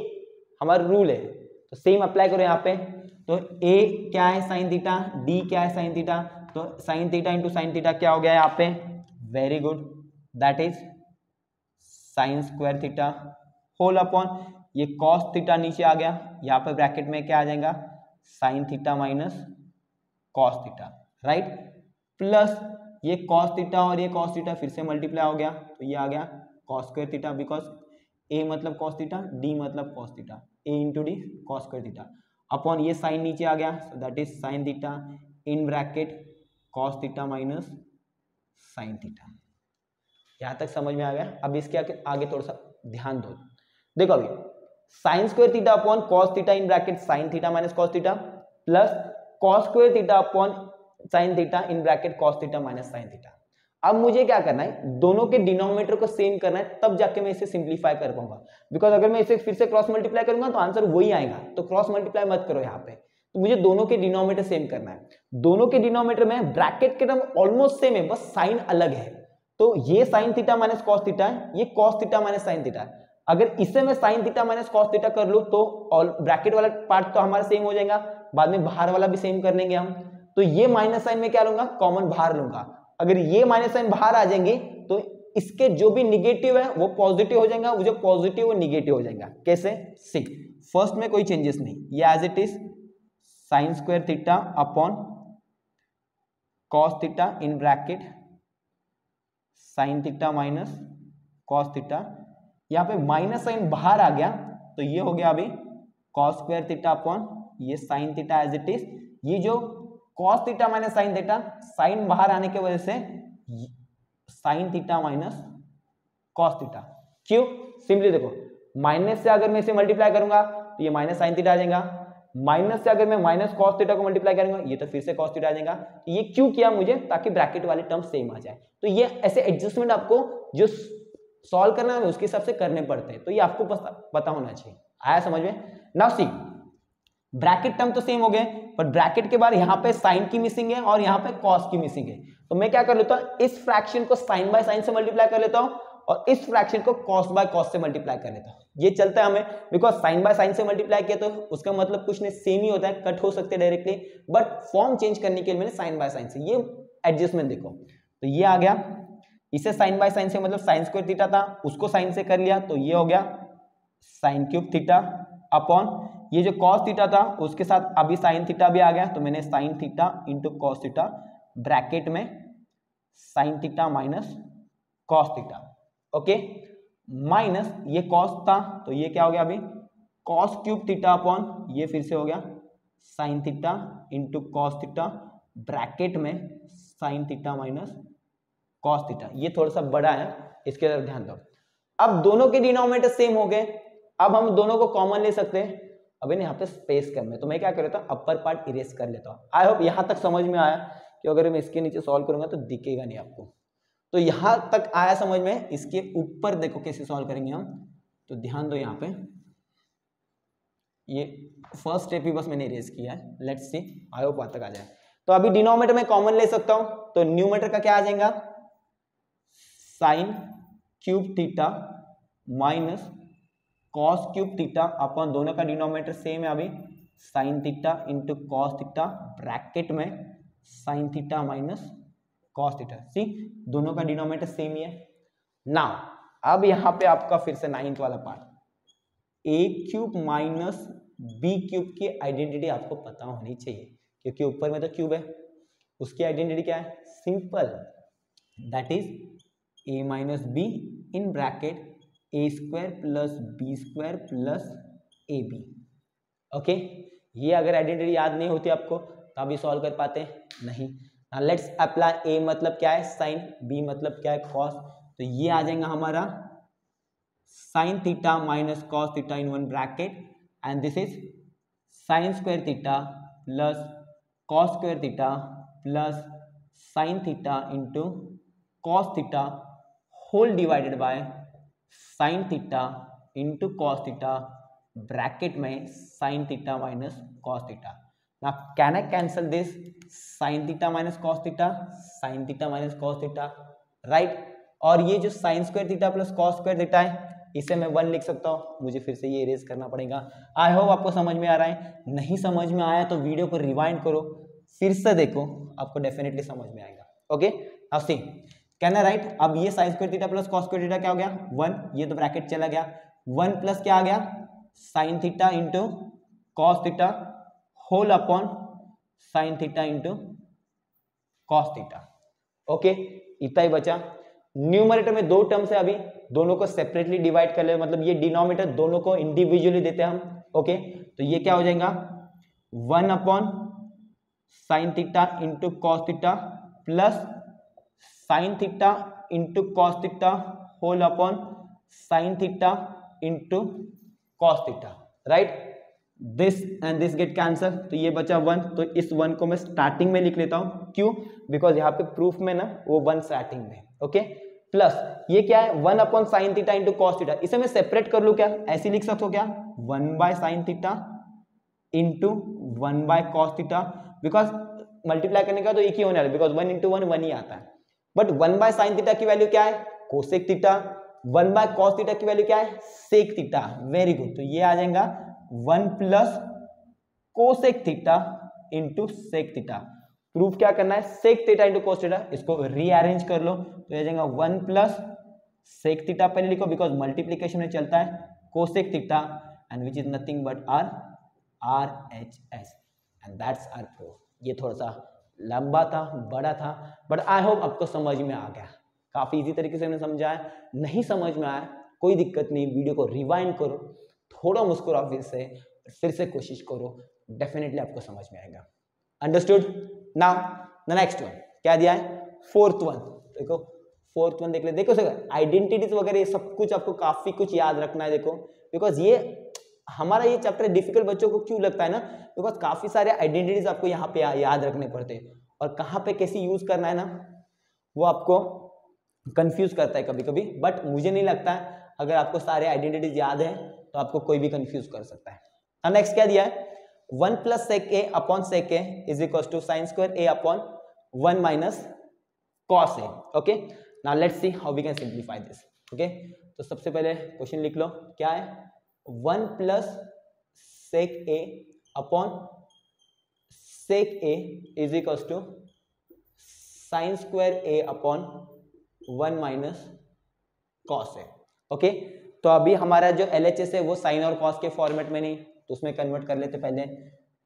हमारा रूल है। तो सेम अप्लाई करो यहाँ पे, तो a क्या है साइन थीटा, d क्या है साइन थीटा, तो sine theta into sine theta क्या हो गया यहाँ पे, very good, that is sine square theta whole upon ये कॉस थीटा नीचे आ गया, यहाँ पे ब्रैकेट में क्या आ जाएगा sign theta minus cos theta, right, plus ये कॉस थीटा और ये कॉस थीटा फिर से मल्टीप्लाई हो गया, तो ये आ गया cos square theta, because a मतलब कॉस थीटा, d मतलब cos theta, a into D cos square theta upon ये साइन नीचे आ गया, सो that is sine theta in bracket cos theta minus sine theta, यहाँ तक समझ में आ गया। अब इसके आगे थोड़ा सा ध्यान दो। देखो अभी sign square theta upon cos theta in bracket sine theta minus cos theta plus cos square theta upon sine theta in bracket cos theta minus sine theta. अब मुझे क्या करना है, दोनों के डिनोमिनेटर को सेम करना है, तब जाके मैं इसे सिंप्लीफाई कर पाऊंगा। बिकॉज अगर मैं इसे फिर से क्रॉस मल्टीप्लाई करूंगा तो आंसर वही आएगा, तो क्रॉस मल्टीप्लाई मत करो यहाँ पे। तो मुझे दोनों के डिनोमिनेटर सेम करना है। दोनों के डिनोमिनेटर में ब्रैकेट के टर्म ऑलमोस्ट सेम है, बस साइन अलग है। तो ये sine theta minus cos theta है, ये cos theta minus sine theta है। अगर इसे मैं sign theta minus cos theta कर लूं तो ऑल ब्रैकेट वाला पार्ट तो हमारा सेम हो जाएगा, बाद में बाहर वाला भी सेम कर लेंगे हम। तो ये माइनस साइन में क्या लूंगा, कॉमन बाहर लूंगा। अगर ये माइनस साइन बाहर आ जाएंगे तो इसके जो भी निगेटिव है वो पॉजिटिव हो जाएगा, वो जो पॉजिटिव वो निगेटिव हो जाएगा। कैसे, सी फर्स्ट में कोई चेंजेस नहीं, ये as it is sine square theta upon cos theta in bracket sine theta minus cos theta. यहाँ पे माइनस साइन बाहर आ गया तो ये हो गया अभी कॉस स्क्वायर थीटा अपॉन ये sine theta as it is. ये जो cos theta minus sine theta, sine बाहर आने की वजह से sine theta minus cos theta. क्यों, सिंपली देखो माइनस से अगर मैं इसे मल्टीप्लाई करूंगा तो ये माइनस साइन थीटा आ जाएगा, माइनस से अगर मैं माइनस कॉस थीटा को मल्टीप्लाई करूंगा ये तो फिर से कॉस थीटा आ जाएगा। ये क्यों किया मुझे, ताकि ब्रैकेट वाले टर्म सेम आ जाए। तो ये ऐसे एडजस्टमेंट आपको जो सॉल्व करना है उसके हिसाब से करने पड़ते हैं, तो ये आपको पता होना चाहिए। आया समझ में। नाउ सी ब्रैकेट टर्म तो सेम हो गए, पर ब्रैकेट के बाद यहाँ पे साइन की मिसिंग है और यहाँ पे कॉस की मिसिंग है। तो मैं क्या कर लेता हूँ, इस फ्रैक्शन को साइन बाय साइन से मल्टीप्लाई कर लेता हूँ और इस फ्रैक्शन को कॉस बाय कॉस से मल्टीप्लाई कर लेता हूँ। ये चलता है हमें, बिकॉज साइन बाय साइन से मल्टीप्लाई किया तो उसका मतलब कुछ नहीं, सेम ही होता है, कट हो सकते हैं डायरेक्टली, बट फॉर्म चेंज करने के लिए मैंने साइन बाय साइन से ये एडजस्टमेंट देखो। तो ये आ गया, इसे साइन बाय साइन से मतलब साइन स्क्वायर थीटा था उसको साइन से कर लिया तो ये हो गया साइन क्यूब थीटा अपॉन ये जो कॉस थीटा था उसके साथ अभी साइन थीटा भी आ गया, तो मैंने sine theta into cos theta bracket में sine theta minus cos theta. Okay, minus ये कॉस था तो ये क्या हो गया अभी कॉस क्यूब थीटा अपॉन ये फिर से हो गया sine theta into cos theta bracket में sine theta minus cos theta. ये थोड़ा सा बड़ा है, इसके तरफ ध्यान दो। अब दोनों के डिनोमिनेटर सेम हो गए, अब हम दोनों को कॉमन ले सकते हैं। अभी यहाँ पे स्पेस कम है तो मैं क्या कर लेता हूँ, अपर पार्ट इरेज कर लेता हूँ। आई होप यहाँ तक समझ में आया कि अगर मैं इसके नीचे सॉल्व करूंगा तो दिखेगा नहीं आपको। तो यहाँ तक आया समझ में। इसके ऊपर देखो कैसे सॉल्व करेंगे हम, तो ध्यान दो। यहाँ पे ये फर्स्ट स्टेप ही बस मैंने इरेज किया है, लेट्स सी आई होप वहां तक आ जाए। तो अभी डिनोमिनेटर में कॉमन ले सकता हूँ, तो न्यूमरेटर का क्या आ जाएगा sine cube theta minus cos cube theta अपन दोनों का डिनोमिनेटर सेम है अभी sine theta into cos theta bracket में sine theta minus cos theta. See दोनों का डिनोमिनेटर सेम ही है। नाउ अब यहाँ पे आपका फिर से 9th वाला पार्ट, ए क्यूब माइनस बी क्यूब की आइडेंटिटी आपको पता होनी चाहिए, क्योंकि ऊपर में तो क्यूब है। उसकी आइडेंटिटी क्या है, simple, that is A minus B in bracket A square plus B square plus A B. Okay, ये अगर आइडेंटिटी याद नहीं होती आपको तो अभी सॉल्व कर पाते नहीं। लेट्स अप्लाई, ए मतलब क्या है साइन, बी मतलब क्या है कॉस, तो ये आ जाएगा हमारा sine theta minus cos theta in one bracket and this is sine square theta plus cos square theta plus sine theta into cos theta whole divided by sine theta into cos theta bracket में sine theta minus cos theta. Now can I cancel this sine theta minus cos theta, sine theta minus cos theta, right. और ये जो sine square theta plus cos square theta है इसे मैं 1 लिख सकता हूँ, मुझे फिर से ये इरेज करना पड़ेगा। आई होप आपको समझ में आ रहा है। नहीं समझ में आया तो वीडियो को रिवाइंड करो, फिर से देखो, आपको डेफिनेटली समझ में आएगा। ओके, अब सी कैन आई राइट, अब ये sine square theta plus cos square theta क्या हो गया 1, ये तो ब्रैकेट चला गया, 1 प्लस क्या आ गया sine theta into cos theta whole upon sine theta into cos theta. Okay, इतना ही बचा। न्यूमरेटर में 2 टर्म्स है, अभी दोनों को सेपरेटली डिवाइड कर ले, मतलब ये डिनोमिनेटर दोनों को इंडिविजुअली देते हैं हम। ओके, तो ये क्या हो जाएगा 1 upon sine theta into cos theta plus sine theta into cos theta whole upon sine theta into cos theta, right. This and this get cancel, तो ये बचा 1, तो इस 1 को मैं स्टार्टिंग में लिख लेता हूं, क्यों? बिकॉज यहाँ पे प्रूफ में ना वो 1 स्टार्टिंग में, ओके। प्लस ये क्या है 1 upon sine theta into cos theta, इसे मैं सेपरेट कर लूं क्या? ऐसे लिख सकता हूं क्या? 1 by sine theta into 1 by cos theta, because multiply करने का तो एक ही होने वाला है, बिकॉज 1 इंटू 1 1 ही आता है। बट 1 बाय साइन थीटा की वैल्यू क्या है? Cosec theta. 1 by cos theta की वैल्यू क्या है? Sec theta. वेरी गुड, तो ये आ जाएगा 1 plus cosec theta into sec theta. Proof क्या करना है? Sec theta into cos theta, इसको रीअरेंज कर लो तो आ जाएगा 1 प्लस सेक थीटा, पहले लिखो बिकॉज मल्टीप्लीकेशन में चलता है, cosec theta and which is nothing but our RHS and that's our proof. ये थोड़ा सा लंबा था, बड़ा था, बट आई होप आपको समझ में आ गया। काफी इजी तरीके से मैंने समझाया। नहीं समझ में आया कोई दिक्कत नहीं, वीडियो को रिवाइंड करो, थोड़ा मुस्कुराओ फिर से कोशिश करो, डेफिनेटली आपको समझ में आएगा। Understood? Now the next one क्या दिया है? Fourth one. देखो फोर्थ वन देख ले, देखो सर आइडेंटिटीज वगैरह ये सब कुछ आपको काफी कुछ याद रखना है। देखो बिकॉज ये हमारा ये चैप्टर डिफिकल्ट बच्चों को क्यों लगता है ना, बिकॉज काफी सारे आइडेंटिटीज आपको यहाँ पे याद रखने पड़ते हैं, और कहाँ पे कैसे यूज करना है ना वो आपको कंफ्यूज करता है कभी कभी। बट मुझे नहीं लगता है अगर आपको सारे आइडेंटिटीज याद है तो आपको कोई भी कंफ्यूज कर सकता है। नेक्स्ट क्या दिया है? 1 plus sec A upon sec A is equal to sine square A upon 1 minus cos A. Okay, now let's see how we can simplify this. Okay, तो सबसे पहले क्वेश्चन लिख लो, क्या है? 1 plus sec A upon sec A is equal to sine square A upon 1 minus cos A. Okay, तो अभी हमारा जो LHS है वो साइन और कॉस के फॉर्मेट में नहीं, तो उसमें कन्वर्ट कर लेते पहले।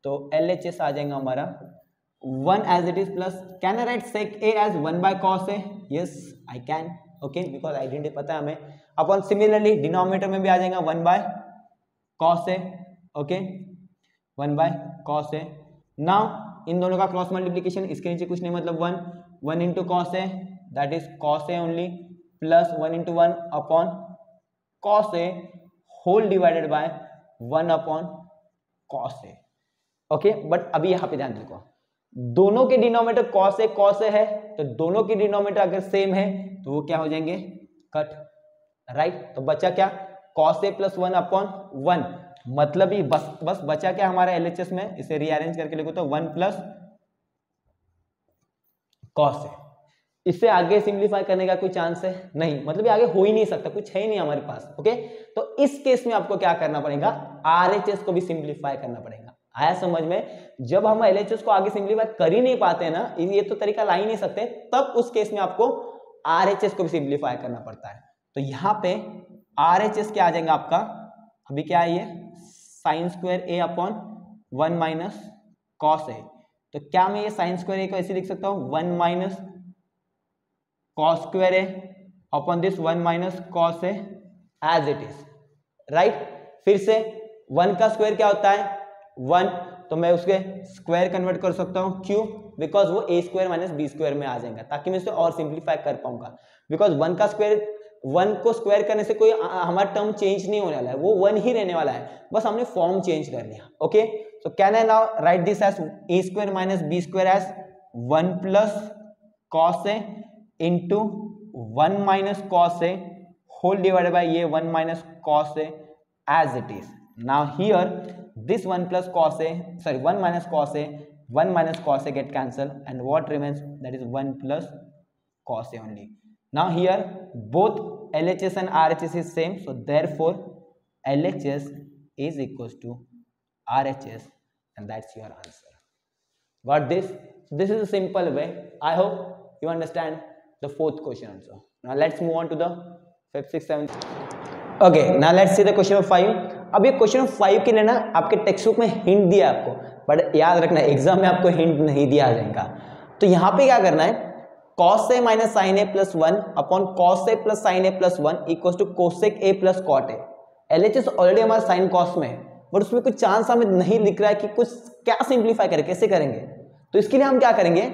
तो LHS आ जाएगा हमारा 1 as it is plus, can I write sec A as 1 by cos A? Yes I can, okay, because identity पता है हमें। अपॉन सिमिलरली डिनोमिनेटर में भी आ जाएगा 1 by cos A. Okay, 1 by cos A. Now in दोनों का क्रॉस मल्टीप्लीकेशन, इसके नीचे कुछ नहीं मतलब 1 into cos A that is cos A only, plus 1 into 1 upon cos A whole divided by 1 upon cos A. Okay, but अभी यहाँ पे ध्यान देखो, दोनों के डिनोमिनेटर कॉस ए है, तो दोनों के डिनोमिनेटर अगर सेम है तो वो क्या हो जाएंगे? Cut, right. तो बचा क्या? कॉस ए प्लस 1 अपॉन 1, मतलब ही बस बचा क्या हमारा LHS में? इसे रीअरेंज करके लिखो तो 1 प्लस कॉस ए। इससे आगे सिंप्लीफाई करने का कोई चांस है नहीं, मतलब ये आगे हो ही नहीं सकता, कुछ है ही नहीं हमारे पास। ओके, तो इस केस में आपको क्या करना पड़ेगा? RHS को भी सिंप्लीफाई करना पड़ेगा। आया समझ में? जब हम LHS को आगे सिंप्लीफाई कर ही नहीं पाते ना, ये तो तरीका ला ही नहीं सकते, तब उस केस में आपको RHS को भी सिंप्लीफाई करना पड़ता है। तो यहाँ पे RHS क्या आ जाएगा आपका? अभी क्या है ये? Sine square A upon 1 minus cos A. तो क्या मैं ये साइन स्क्वायर ए को ऐसे लिख सकता हूँ 1 minus cos square A upon this 1 minus cos A as it is, right. फिर से 1 का स्क्वायर क्या होता है? 1, तो मैं उसके स्क्वायर कन्वर्ट कर सकता हूँ, क्यों? बिकॉज वो a square minus b square में आ जाएगा, ताकि मैं इसे और सिंप्लीफाई कर पाऊंगा। बिकॉज 1 का स्क्वायर, 1 को स्क्वायर करने से कोई हमारा टर्म चेंज नहीं होने वाला है, वो 1 ही रहने वाला है, बस हमने फॉर्म चेंज कर लिया। Okay, so can I now write this as a square minus b square as 1 plus cos A into 1 minus cos A whole divided by ये 1 minus cos A as it is. Now here this 1 plus cos a, sorry 1 minus cos a, 1 minus cos a get cancelled, and what remains? That is 1 plus cos a only. Now here both LHS and RHS is same, so therefore LHS is equals to RHS, and that's your answer. Got this? This is a simple way. I hope you understand the fourth question also. Now let's move on to the 5th, 6th, 7th. Okay, now let's see the question of 5. अब ये क्वेश्चन 5 के लिए ना आपके टेक्स्ट बुक में हिंट दिया आपको, बट याद रखना एग्जाम में आपको हिंट नहीं दिया जाएगा। तो यहाँ पे क्या करना है? cos a minus sine a plus 1 upon cos a plus sine a plus 1 equal to cosec A plus cot a. LHS already हमारा साइन कॉस में है, बट उसमें कुछ चांस हमें नहीं लिख रहा है कि कुछ क्या सिंप्लीफाई करें, कैसे करेंगे। तो इसके लिए हम क्या करेंगे?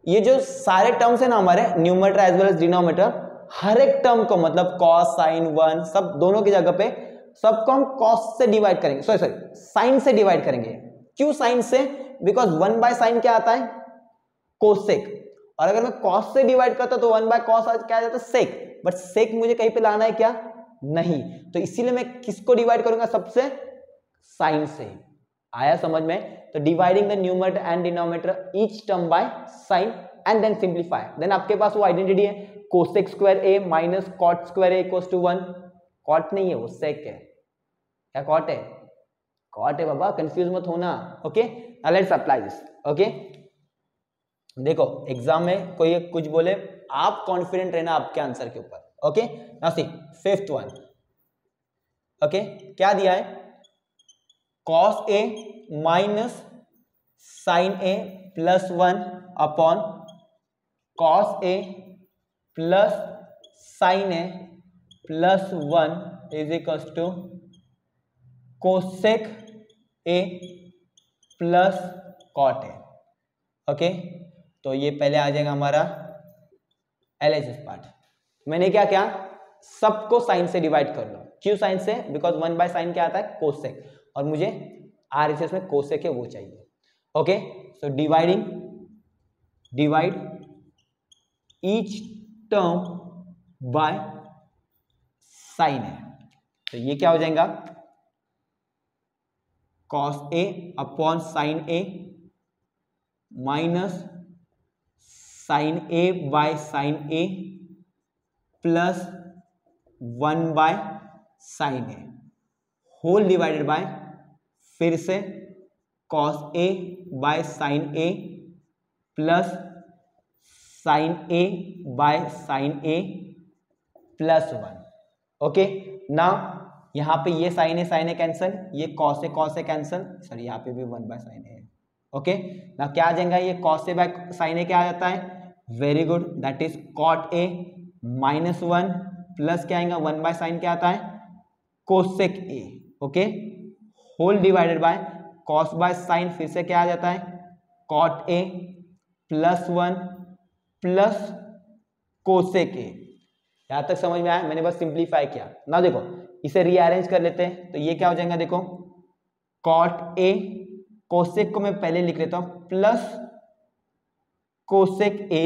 ये जो सारे टर्म्स है ना हमारे numerator as well as denominator, हर एक टर्म को मतलब cos sin 1 सब दोनों की जगह पे सबको हम cos से डिवाइड करेंगे, सॉरी साइन से डिवाइड करेंगे। क्यों साइन से? बिकॉज 1 बाय साइन क्या आता है? कोसेक। और अगर मैं cos से डिवाइड करता तो 1 बाय कॉस क्या आ जाता है? सेक। बट सेक मुझे कहीं पे लाना है क्या? नहीं, तो इसीलिए मैं किसको डिवाइड करूंगा? सबसे साइन से। आया समझ में? तो dividing the numerator and denominator each term by sine and then simplify. Then आपके पास वो आइडेंटिटी है cosec square A minus cot square A equals to 1। Cot नहीं है वो, सेक है। क्या कॉट है? कॉट है बाबा, कंफ्यूज मत होना। Okay, now let's apply this. Okay, देखो एग्जाम में कोई कुछ बोले, आप कॉन्फिडेंट रहना आपके आंसर के ऊपर। Okay, now see fifth one. Okay, क्या दिया है? cos a minus sine a plus 1 upon cos a plus sine a plus 1 is equals to cosec a plus cot a। Okay, तो ये पहले आ जाएगा हमारा LHS पार्ट। मैंने क्या किया? सबको साइन से डिवाइड कर लो। क्यों साइन से? बिकॉज 1 बाय साइन क्या आता है? कोसेक, और मुझे RHS में कोसेक है वो चाहिए। Okay, so divide each term by sine है, तो ये क्या हो जाएगा? cos a upon sine a minus sine a by sine a plus 1 by sine a whole divided by फिर से cos a by sine a plus sine a by sine a plus 1। Okay, now यहां पे ये साइन है कैंसल, ये कॉस है कैंसल, सॉरी यहाँ पे भी 1 बाय साइन है। ओके, नाउ क्या आ जाएगा? ये कॉस ए बाय साइन ए क्या आ जाता है? Very good, that is cot a minus 1 plus क्या आएगा? 1 बाय साइन क्या आता है? Cosec a. Okay, whole divided by cos by sine फिर से क्या आ जाता है? Cot A plus 1 plus cosec a. यहां तक समझ में आया? मैंने बस सिंप्लीफाई किया ना। देखो इसे रीअरेंज कर लेते हैं, तो ये क्या हो जाएगा? देखो कॉट ए, कोसेक को मैं पहले लिख लेता हूं, plus cosec a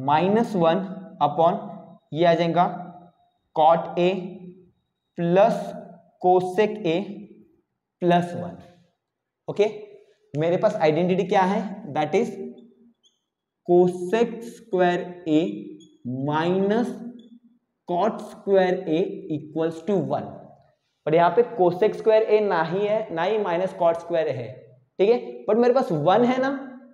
minus 1 upon ये आ जाएगा कॉट ए प्लस कोसेक ए प्लस 1। ओके, मेरे पास आइडेंटिटी क्या है? That is cosec square A minus cot square A equals to 1। पर यहाँ पे कोसेक स्क्वायर ए ना ही है ना ही माइनस कॉट स्क्वायर है, ठीक है, बट मेरे पास 1 है ना,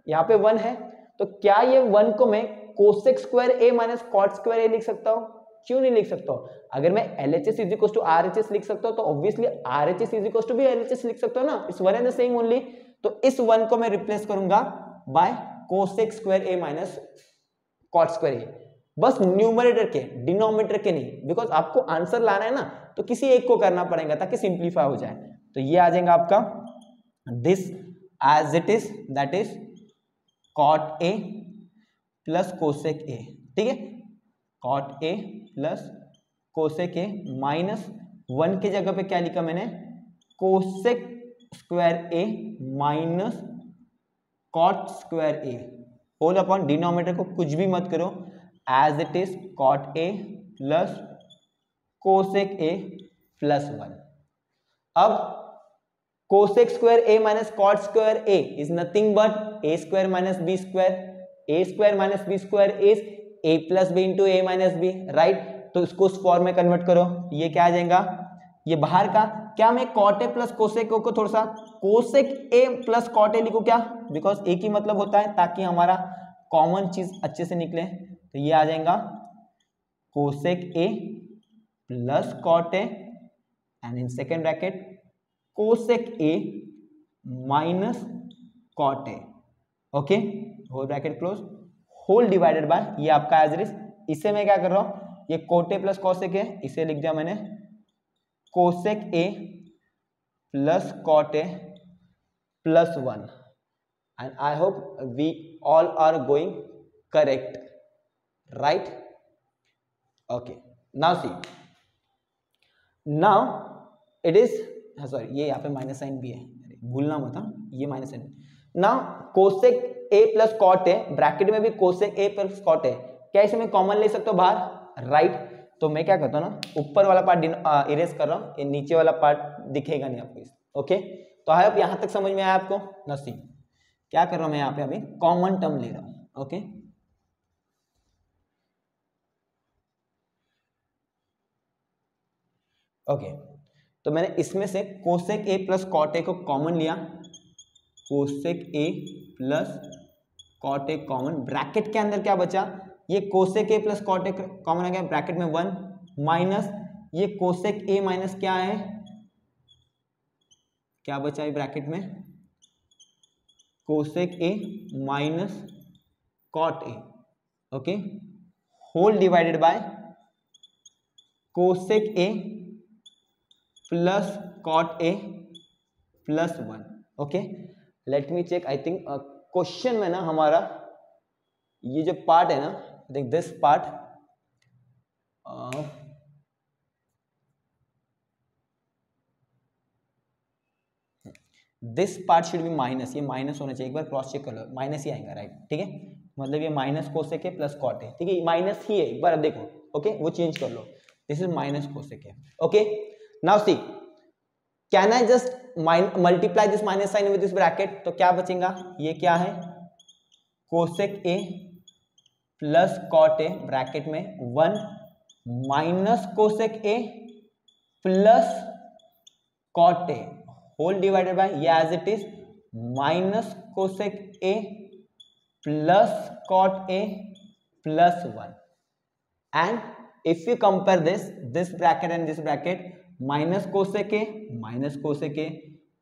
यहाँ पे 1 है, तो क्या ये 1 को मैं कोसेक स्क्वायर ए माइनस कॉट स्क्वायर ए लिख सकता हूँ? क्यों नहीं लिख सकता हूँ? अगर मैं LHS is equal to RHS लिख सकता हूँ तो obviously RHS is equal to भी LHS लिख सकता हूँ ना, it's one and the same only. तो इस 1 को मैं रिप्लेस करूंगा by cosec square A minus cot square A, बस न्यूमरेटर के, डिनोमिनेटर के नहीं, बिकॉज आपको आंसर लाना है ना, तो किसी एक को करना पड़ेगा ताकि सिंप्लीफाई हो जाए। तो ये आ जाएगा आपका this as it is, that is cot A plus cosec a, ठीक है, cot A plus cosec a minus 1 की जगह पे क्या लिखा मैंने? कोसेक स्क्वायर ए माइनस कॉट स्क्वायर ए होल अपॉन डिनोमिनेटर को कुछ भी मत करो, as it is cot A plus cosec A plus 1। अब cosec square A minus cot square A is nothing but a square minus b square, A square minus b square is A plus b into a minus b, right. तो इसको उस फॉर्म में कन्वर्ट करो, ये क्या आ जाएगा? ये बाहर का क्या मैं कॉट ए प्लस कोसेक को थोड़ा सा cosec A plus cot a लिखूं क्या? बिकॉज एक ही मतलब होता है, ताकि हमारा कॉमन चीज अच्छे से निकले। तो ये आ जाएगा cosec A plus cot a and in second bracket cosec a minus cot a, okay, whole bracket close, whole divided by ये आपका एज इट इज। इसे मैं क्या कर रहा हूं? ये कोट ए प्लस कॉसेक है, इसे लिख दिया मैंने cosec A plus cot A plus 1 and I hope we all are going correct, right. Okay now see, now it is, sorry ये यहाँ पे माइनस साइन भी है, भूलना मत, ये माइनस साइन। नाउ कोसेक ए प्लस कॉट ए, ब्रैकेट में भी cosec A plus cot a, क्या इसे मैं कॉमन ले सकता हूँ बाहर, राइट। तो मैं क्या करता हूँ ना, ऊपर वाला पार्ट इरेज कर रहा हूँ, ये नीचे वाला पार्ट दिखेगा नहीं आपको। ओके, तो आई होप यहाँ तक समझ में आया आपको। नथिंग, क्या कर रहा हूँ मैं यहाँ पे अभी कॉमन टर्म ले रहा हूँ। ओके ओके, तो मैंने इसमें से cosec A plus cot A को कॉमन लिया, cosec A plus cot A common, bracket के अंदर क्या बचा, ये cosec A plus cot A common आ गया, ब्रैकेट में 1 माइनस ये कोसेक ए माइनस क्या है, क्या बचा है ब्रैकेट में, cosec a minus cot a, okay, whole divided by cosec A plus cot A plus 1। Okay, let me check, I think question में ना हमारा ये जो पार्ट है ना, I think this part, this part should be minus, ये माइनस होना चाहिए, एक बार क्रॉस चेक कर लो, माइनस ही आएगा, राइट, ठीक है, मतलब ये माइनस कोसेक है प्लस कॉट है, ठीक है, माइनस ही है, एक बार अब देखो, ओके, वो चेंज कर लो, दिस इज माइनस कोसेक है। Okay, now see, can I just multiply this minus sine with this bracket, तो क्या बचेगा, ये क्या है, कोसेक ए प्लस कॉट ए, ब्रैकेट में 1 minus cosec A plus cot A, whole divided by ये as it is minus cosec A plus cot A plus 1, and if you compare this bracket and this bracket, minus cosec A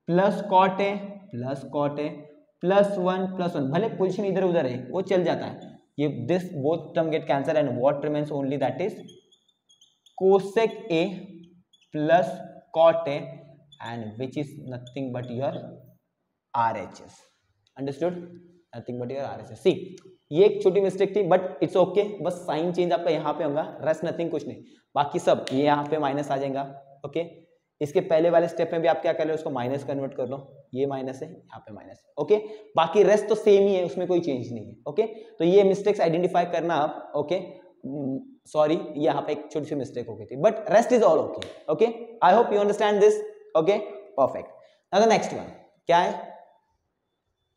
plus cot A plus 1 plus 1, भले पोजीशन इधर उधर है वो चल जाता है, ये this both term get cancel and what remains only, that is cosec A plus cot a and which is nothing but your RHS, understood, nothing but your RHS। see, ये एक छोटी मिस्टेक थी बट इट्स ओके, बस साइन चेंज आपका यहाँ पे होगा, रेस्ट नथिंग, कुछ नहीं, बाकी सब ये यहाँ पे माइनस आ जाएगा। ओके, इसके पहले वाले स्टेप में भी आप क्या कर लो, उसको माइनस कन्वर्ट कर लो, ये माइनस है यहाँ पे माइनस है। ओके, बाकी रेस्ट तो सेम ही है, उसमें कोई चेंज नहीं है। ओके, तो ये मिस्टेक्स आइडेंटिफाई करना आप। ओके, सॉरी यहाँ पे एक छोटी सी मिस्टेक हो गई थी, but rest is all okay. Okay, I hope you understand this. Okay, perfect. Now the next one क्या है,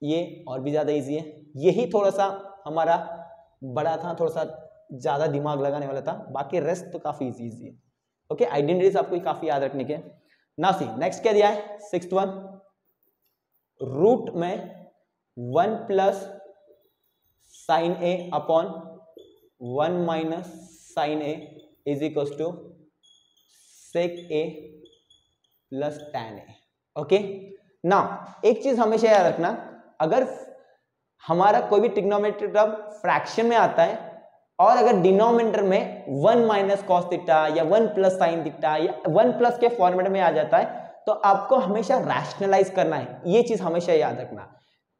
ये और भी ज्यादा इजी है, यही थोड़ा सा हमारा बड़ा था, थोड़ा सा ज्यादा दिमाग लगाने वाला था, बाकी रेस्ट तो काफी इजी है। ओके, आइडेंटिटीज आपको काफी याद रखने के। नाउ सी, नेक्स्ट क्या दिया है, 6th वन, रूट में 1 plus sine A upon 1 minus sine A is equal to sec A plus tan a. Okay, now एक चीज हमेशा याद रखना, अगर हमारा कोई भी ट्रिग्नोमेट्रिक टर्म फ्रैक्शन में आता है और अगर डिनोमिनेटर में 1 माइनस कॉस थीटा या 1 प्लस साइन थीटा या 1 प्लस के फॉर्मेट में आ जाता है, तो आपको हमेशा रैशनलाइज करना है, ये चीज हमेशा याद रखना।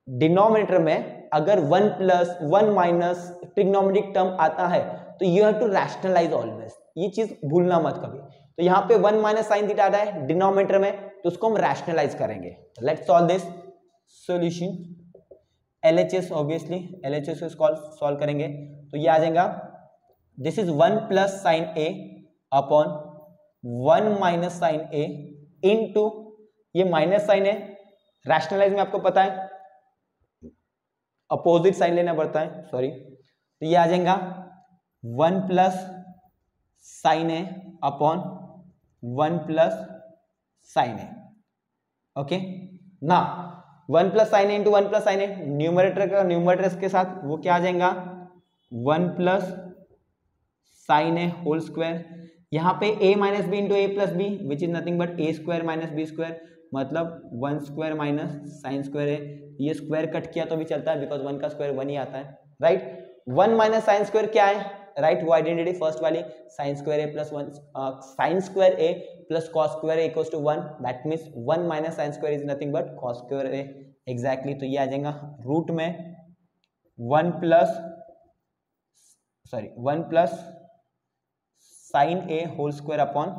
डिनोमिनेटर में अगर 1 प्लस 1 माइनस ट्रिग्नोमेट्रिक टर्म आता है तो you have to rationalise always, ये चीज भूलना मत कभी। तो यहाँ पे 1 माइनस साइन थीटा आता है डिनोमिनेटर में, तो उसको हम रैशनलाइज करेंगे। Let's solve this solution, LHS obviously, LHS को सॉल्व करेंगे तो ये आ जाएगा, this is 1 plus sine A upon 1 minus sine a into, ये माइनस साइन है, रैशनलाइज में आपको पता है अपोजिट साइन लेना पड़ता है, सॉरी, तो ये आ जाएगा 1 plus sine A upon 1 plus sine a. Okay, ना 1 plus sine A into 1 plus sine a, numerator का न्यूमरेटर के साथ वो क्या आ जाएगा 1 प्लस साइन ए होल स्क्वायर, यहाँ पे a minus b into a plus b which is nothing but a square minus b square, मतलब 1 स्क्वायर माइनस साइन स्क्वायर है, ये स्क्वायर कट किया तो भी चलता है बिकॉज 1 का स्क्वायर 1 ही आता है, राइट। 1 माइनस साइन स्क्वायर क्या है, राइट, वो आइडेंटिटी फर्स्ट वाली, sine square A plus 1, sine square A plus cos square A equals to 1, that means 1 minus sine square is nothing but cos square A, exactly. तो ये आ जाएगा रूट में 1 प्लस साइन ए whole square upon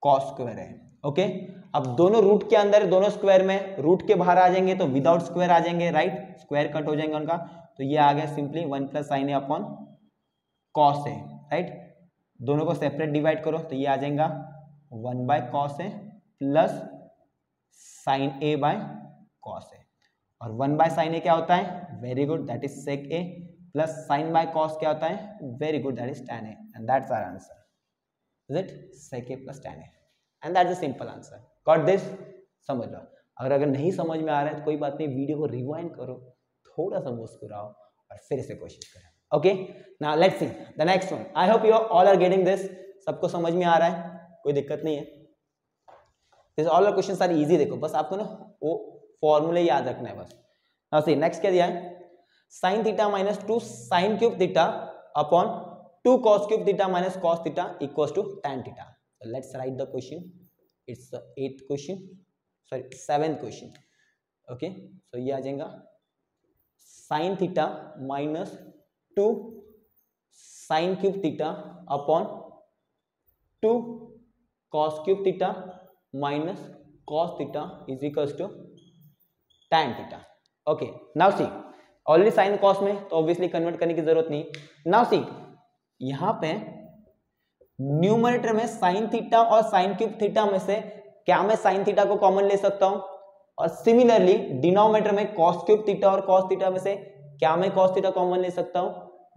cos square है। ओके, अब दोनों रूट के अंदर, दोनों स्क्वायर में, रूट के बाहर आ जाएंगे तो विदाउट स्क्वायर आ जाएंगे, राइट, स्क्वायर कट हो जाएंगे उनका, तो ये आ गया सिंपली 1 प्लस साइन ए अपॉन कॉस ए, राइट। दोनों को सेपरेट डिवाइड करो तो ये आ जाएगा 1 by cos A plus sine A by cos A, और 1 बाय साइन ए क्या होता है, very good, that is sec A, plus sine by cos क्या होता है, very good, that is tan A, and that's our answer, is it, sec A plus tan A, and that's the simple answer. Got this? समझ लो। अगर नहीं समझ में आ रहा है तो कोई बात नहीं, वीडियो को रिवाइंड करो, थोड़ा सा मुस्कुराओ और फिर से कोशिश करो। Okay, now let's see the next one. I hope you all are getting this, सबको समझ में आ रहा है, कोई दिक्कत नहीं है। This all questions are easy, देखो बस आपको ना वो फॉर्मूले याद रखना है बस। नाउ सी नेक्स्ट क्या दिया है, sin theta minus 2 sin cube theta upon 2 cos cube theta minus cos theta equals to tan theta. So let's write the question. It's the 8th question, sorry 7th question. Okay, so ये आ जाएगा sin theta minus 2 sin cube theta upon 2 cos cube theta minus cos theta is equals to tan theta. Okay, now see, already sine cos में तो ऑब्वियसली कन्वर्ट करने की जरूरत नहीं। नाउ सी, यहां पे न्यूमरेटर में साइन थीटा और साइन क्यूब थीटा में से क्या मैं साइन थीटा को कॉमन ले सकता हूं, और सिमिलरली डिनोमिनेटर में कॉस क्यूब थीटा और कॉस थीटा में से क्या मैं कॉस थीटा कॉमन ले सकता हूं,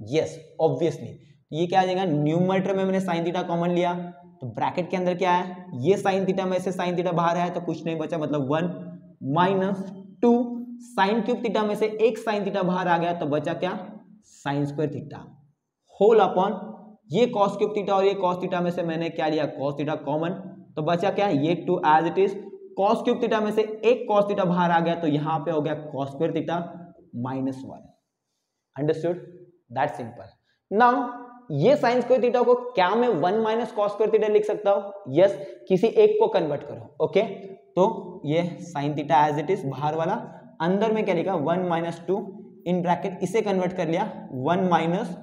यस ऑब्वियसली। ये क्या आ जाएगा, न्यूमरेटर में मैंने साइन थीटा कॉमन लिया तो ब्रैकेट के अंदर क्या है, ये साइन थीटा में से साइन थीटा बाहर है तो कुछ नहीं बचा, मतलब 1 माइनस 2 साइन क्यूब थीटा में से एक साइन थीटा बाहर आ गया तो बचा क्या, sine square theta whole upon ये कॉस क्यूब थीटा और ये कॉस थीटा में से मैंने क्या लिया, कॉस थीटा कॉमन, तो बचा क्या, ये 2 as it is, cos cube theta में से एक कॉस थीटा बाहर आ गया तो यहां पे हो गया cos square theta minus 1। Understood? That simple. Now ये साइन स्क्वायर थीटा को क्या मैं 1 माइनस कॉस स्क्वायर थीटा लिख सकता हूं, यस, किसी एक को कन्वर्ट करो। ओके, तो ये sine theta as it is बाहर वाला, अंदर में क्या लिखा 1 माइनस 2 इन ब्रैकेट, इसे कन्वर्ट कर लिया 1 माइनस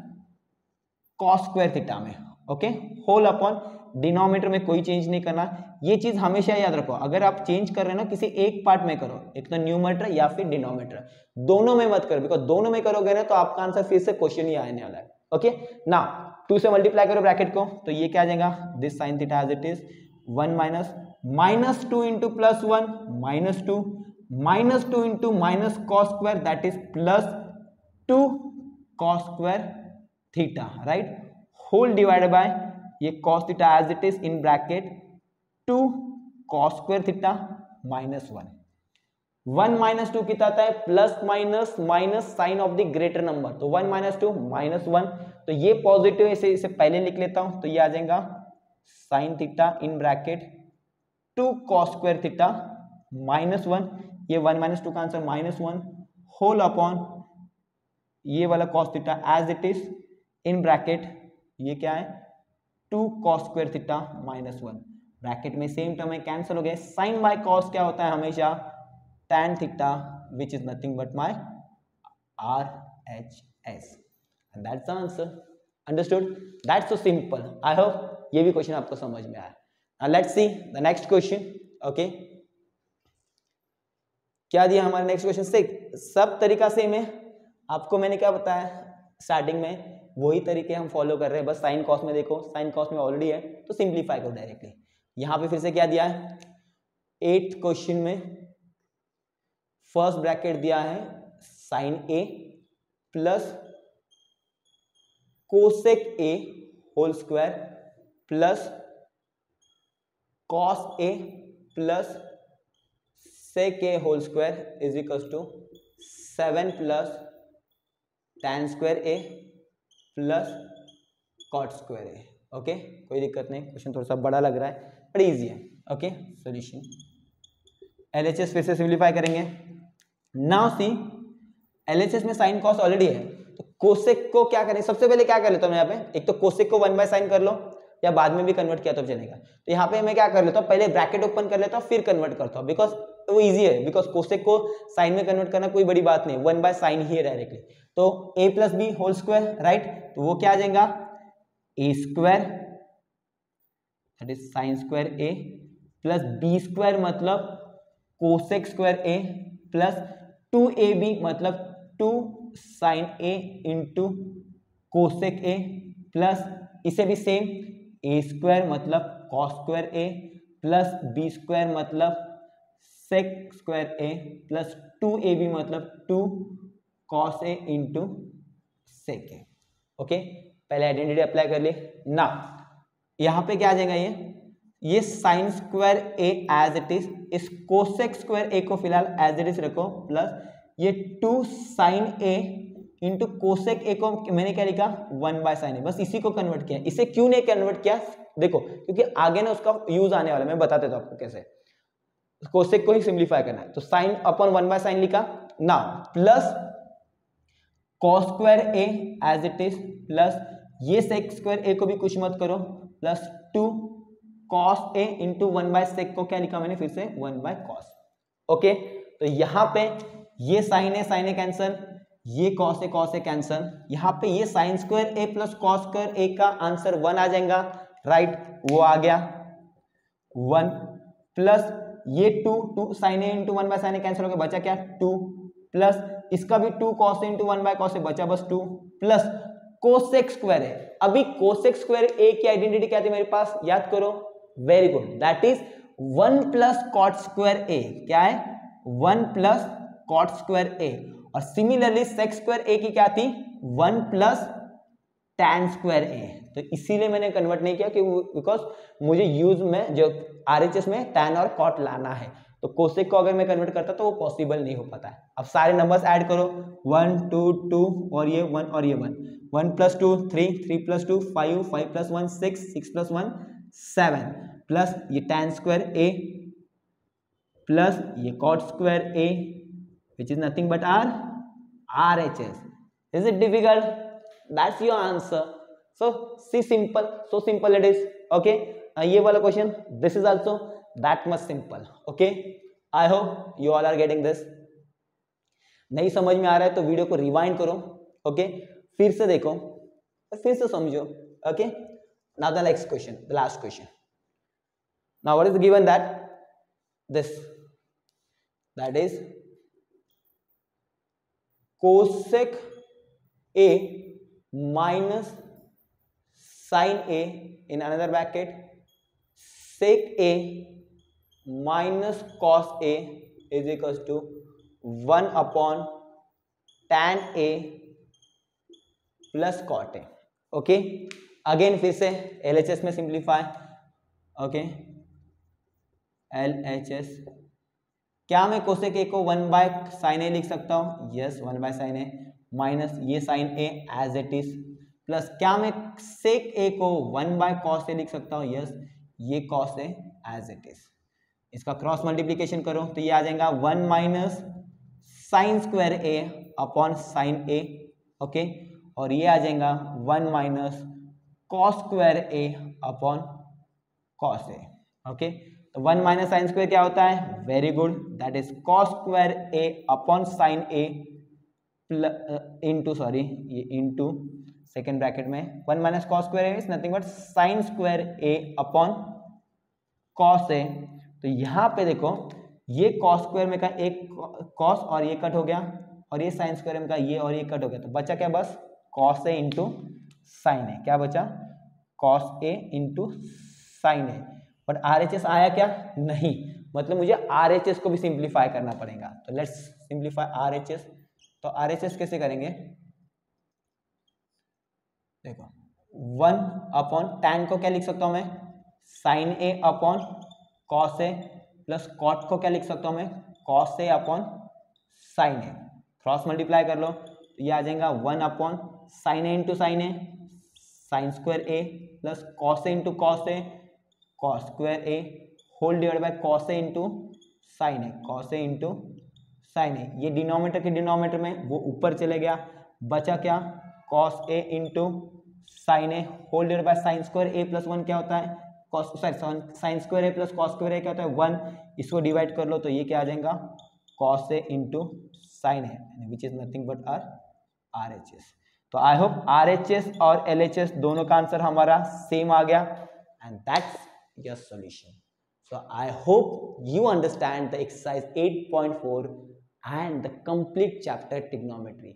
कॉस स्क्वायर थीटा में। ओके, होल अपॉन डिनोमिनेटर में कोई चेंज नहीं करना, ये चीज हमेशा याद रखो। अगर आप चेंज कर रहे हो ना किसी एक पार्ट में करो, एक तो न्यूमरेटर या फिर डिनोमिनेटर, दोनों में मत करो, बिकॉज दोनों में करोगे ना तो आपका आंसर फिर से क्वेश्चन ही आने वाला है। ओके, ना 2 से मल्टीप्लाई करो ब्रैकेट को तो ये क्या आ जाएगा, this sine theta as it is 1 minus 2 into plus 1 minus 2 into minus cos square that is plus 2 cos square theta, right, whole divided by ये cos theta as it is in bracket 2 cos square theta minus 1 minus 2 कितना आता है, plus minus minus sign of the greater number, तो 1 माइनस 2 माइनस 1, तो ये पॉजिटिव, इसे पहले लिख लेता हूं तो ये आ जाएगा sine theta in bracket 2 cos square theta minus 1, ये 1 माइनस 2 का आंसर माइनस 1 होल अपॉन ये वाला cos theta as it is in bracket, ये क्या है 2 cos square theta minus 1, bracket में सेम टर्म है कैंसिल हो गए, साइन बाय कॉस क्या होता है हमेशा tan theta which is nothing but my RHS, and that's the answer. Understood? That's so simple. I hope ये भी क्वेश्चन आपको समझ में आया। Now let's see the next question. Okay, क्या दिया हमारे नेक्स्ट क्वेश्चन से, सब तरीका सेम है, आपको मैंने क्या बताया स्टार्टिंग में, वही तरीके हम फॉलो कर रहे हैं, बस साइन कॉस में देखो, साइन कॉस में ऑलरेडी है तो सिंप्लीफाई करो डायरेक्टली। यहां पे फिर से क्या दिया है, 8th क्वेश्चन में फर्स्ट ब्रैकेट दिया है sine a plus cosec a whole square plus cos A plus sec a whole square is equal to 7 plus tan square A plus cot square a. Okay, कोई दिक्कत नहीं, क्वेश्चन थोड़ा सा बड़ा लग रहा है बट इजी है। ओके, सॉल्यूशन LHS फिर से सिंप्लीफाई करेंगे। नाउ सी, LHS में साइन कॉस ऑलरेडी है तो कोसेक को क्या करें, सबसे पहले क्या कर लेता हूं यहाँ पे, एक तो कोसेक को 1 बाय साइन कर लो या बाद में भी कन्वर्ट किया तो चलेगा, तो यहाँ पे मैं क्या कर लेता हूँ, पहले ब्रैकेट ओपन कर लेता हूँ फिर कन्वर्ट करता हूँ, बिकॉज वो इजी है, बिकॉज कोसेक को साइन में कन्वर्ट करना कोई बड़ी बात नहीं, 1 बाय साइन ही है डायरेक्टली, तो a plus B whole square, right, तो वो क्या आ जाएगा A square that is sine square A plus B square मतलब कोसेक स्क्वायर ए प्लस 2ab मतलब 2 साइन ए इंटू कोसेक ए प्लस इसे भी सेम ए स्क्वायर मतलब कॉस स्क्वायर ए प्लस बी स्क्वायर मतलब सेक स्क्वायर ए प्लस 2ab मतलब 2 cos A into sec A. Okay, पहले आइडेंटिटी अप्लाई कर ली ना, यहाँ पे क्या आ जाएगा ये sine square a as it is, इस कोसेक स्क्वायर ए को फिलहाल एज इट इज रखो प्लस ये 2 sine A into cosec a को मैंने क्या लिखा 1 बाय साइन ए, बस इसी को कन्वर्ट किया। इसे क्यों नहीं कन्वर्ट किया देखो, क्योंकि आगे ना उसका यूज आने वाला है, मैं बता देता हूं आपको कैसे। कोसेक को ही सिंप्लीफाई करना है, तो साइन अपॉन 1 बाय साइन लिखा ना, plus cos square a as it is plus ये सेक स्क्वायर ए को भी कुछ मत करो plus 2 cos A into 1 by sec को क्या लिखा मैंने फिर से 1 बाय कॉस। ओके, तो यहाँ पे ये साइन ए कैंसल, ये कॉस ए कैंसल, यहाँ पे ये साइन स्क्वायर ए प्लस कॉस स्क्वायर ए का आंसर 1 आ जाएगा, राइट, वो आ गया 1 प्लस ये 2 sine A into 1 by sine A cancel हो गया, बचा क्या 2 प्लस इसका भी 2 cos A into 1 by cos A बचा बस 2 प्लस कोसेक स्क्वायर ए। अभी कोसेक स्क्वायर ए की आइडेंटिटी क्या थी मेरे पास, याद करो, very good, that is 1 plus cot square A, क्या है 1 प्लस कॉट स्क्वायर ए, और सिमिलरली सेक स्क्वायर ए की क्या थी 1 प्लस टैन स्क्वायर ए। तो इसीलिए मैंने कन्वर्ट नहीं किया कि बिकॉज मुझे यूज में जो आरएचएस में टैन और कॉट लाना है, तो कोसेक को अगर मैं कन्वर्ट करता तो वो पॉसिबल नहीं हो पाता है। अब सारे नंबर्स ऐड करो 1 2 2 और ये 1 और ये 1 plus 2 3 3 plus 2 5 5 plus 1 6 6 plus 1 7 plus ये टैन स्क्वायर ए प्लस ये cot square a which is nothing but our RHS। Is it difficult? That's your answer. So see simple, so simple it is. Okay, ये वाला question this is also that much simple. Okay, I hope you all are getting this. नहीं समझ में आ रहा है तो वीडियो को रिवाइंड करो, ओके, फिर से देखो और फिर से समझो। Okay, now the next question, the last question. Now what is given that this, that is cosec a minus sin a in another bracket sec a minus cos a is equals to 1 upon tan a plus cot a। Okay, again फिर से LHS में सिंप्लीफाई। ओके, LHS, क्या मैं कोसेक a को 1 बाय साइन ए लिख सकता हूँ? Yes, 1 by sine A minus ये sine A as it is plus क्या मैं सेक ए को 1 बाय कॉस ए लिख सकता हूँ? यस, ये cos A as it is. इसका क्रॉस मल्टीप्लीकेशन करो तो ये आ जाएगा 1 minus sine square A upon sine a. Okay, और ये आ जाएगा 1 माइनस कॉस स्क्वायर ए अपॉन कॉस ए। ओके, तो 1 माइनस साइन स्क्वायर क्या होता है? Very good, that is cos square A upon sine A into, sorry ये इंटू सेकेंड ब्रैकेट में 1 minus cos square A is nothing but sine square A upon cos A. तो यहाँ पे देखो ये कॉस स्क्वायर में का एक कॉस और ये कट हो गया, और ये साइन स्क्वायर में का ये और ये कट हो गया, तो बचा क्या? बस कॉस ए इंटू साइन ए। क्या बचा? Cos A into sine A. But RHS आया क्या? नहीं, मतलब मुझे RHS को भी सिंप्लीफाई करना पड़ेगा। तो लेट्स सिंप्लीफाई RHS। तो RHS कैसे करेंगे? देखो 1 अपॉन टैन को क्या लिख सकता हूं मैं? साइन ए अपॉन कॉस ए प्लस कॉट को क्या लिख सकता हूं मैं? Cos A upon sine A. Cross multiply कर लो तो ये आ जाएगा 1 upon sine A into sine A, sine square A plus cos A into cos A, cos square A whole divide by cos A into sine A, cos A into sine A. ये डिनोमिनेटर के डिनोमिनेटर में वो ऊपर चले गया, बचा क्या? Cos A into sine A whole divide by sine square A plus 1 क्या होता है? Cos, sorry sine square A plus cos square A क्या होता है? 1। इसको डिवाइड कर लो तो ये क्या आ जाएगा? Cos A into sine A which is nothing but RHS। तो आई होप RHS और LHS दोनों का आंसर हमारा सेम आ गया and that's your solution. So I hope you understand the exercise 8.4 and the complete chapter trigonometry.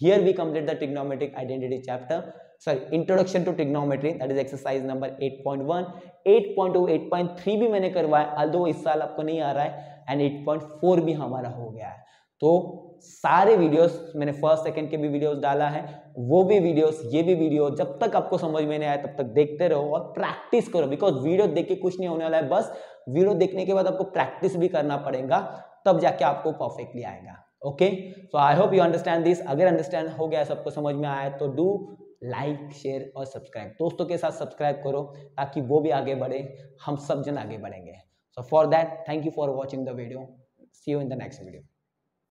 Here we complete the trigonometric identity chapter. Sorry, introduction to trigonometry. That is exercise number 8.1, 8.2, 8.3 भी मैंने करवाया. Although इस साल आपको नहीं आ रहा है and 8.4 भी हमारा हो गया है. तो सारे वीडियोस मैंने फर्स्ट सेकंड के भी वीडियोस डाला है, वो भी वीडियोस, ये भी वीडियो, जब तक आपको समझ में नहीं आया तब तक देखते रहो और प्रैक्टिस करो. बिकॉज वीडियो देख के कुछ नहीं होने वाला है, बस वीडियो देखने के बाद आपको प्रैक्टिस भी करना पड़ेगा, तब जाके आपको परफेक्टली आएगा. Okay, so I hope you understand this. अगर अंडरस्टैंड हो गया, सबको समझ में आया तो डू लाइक, शेयर और सब्सक्राइब. दोस्तों के साथ सब्सक्राइब करो ताकि वो भी आगे बढ़े, हम सब जन आगे बढ़ेंगे. So for that, thank you for watching the video. See you in the next video.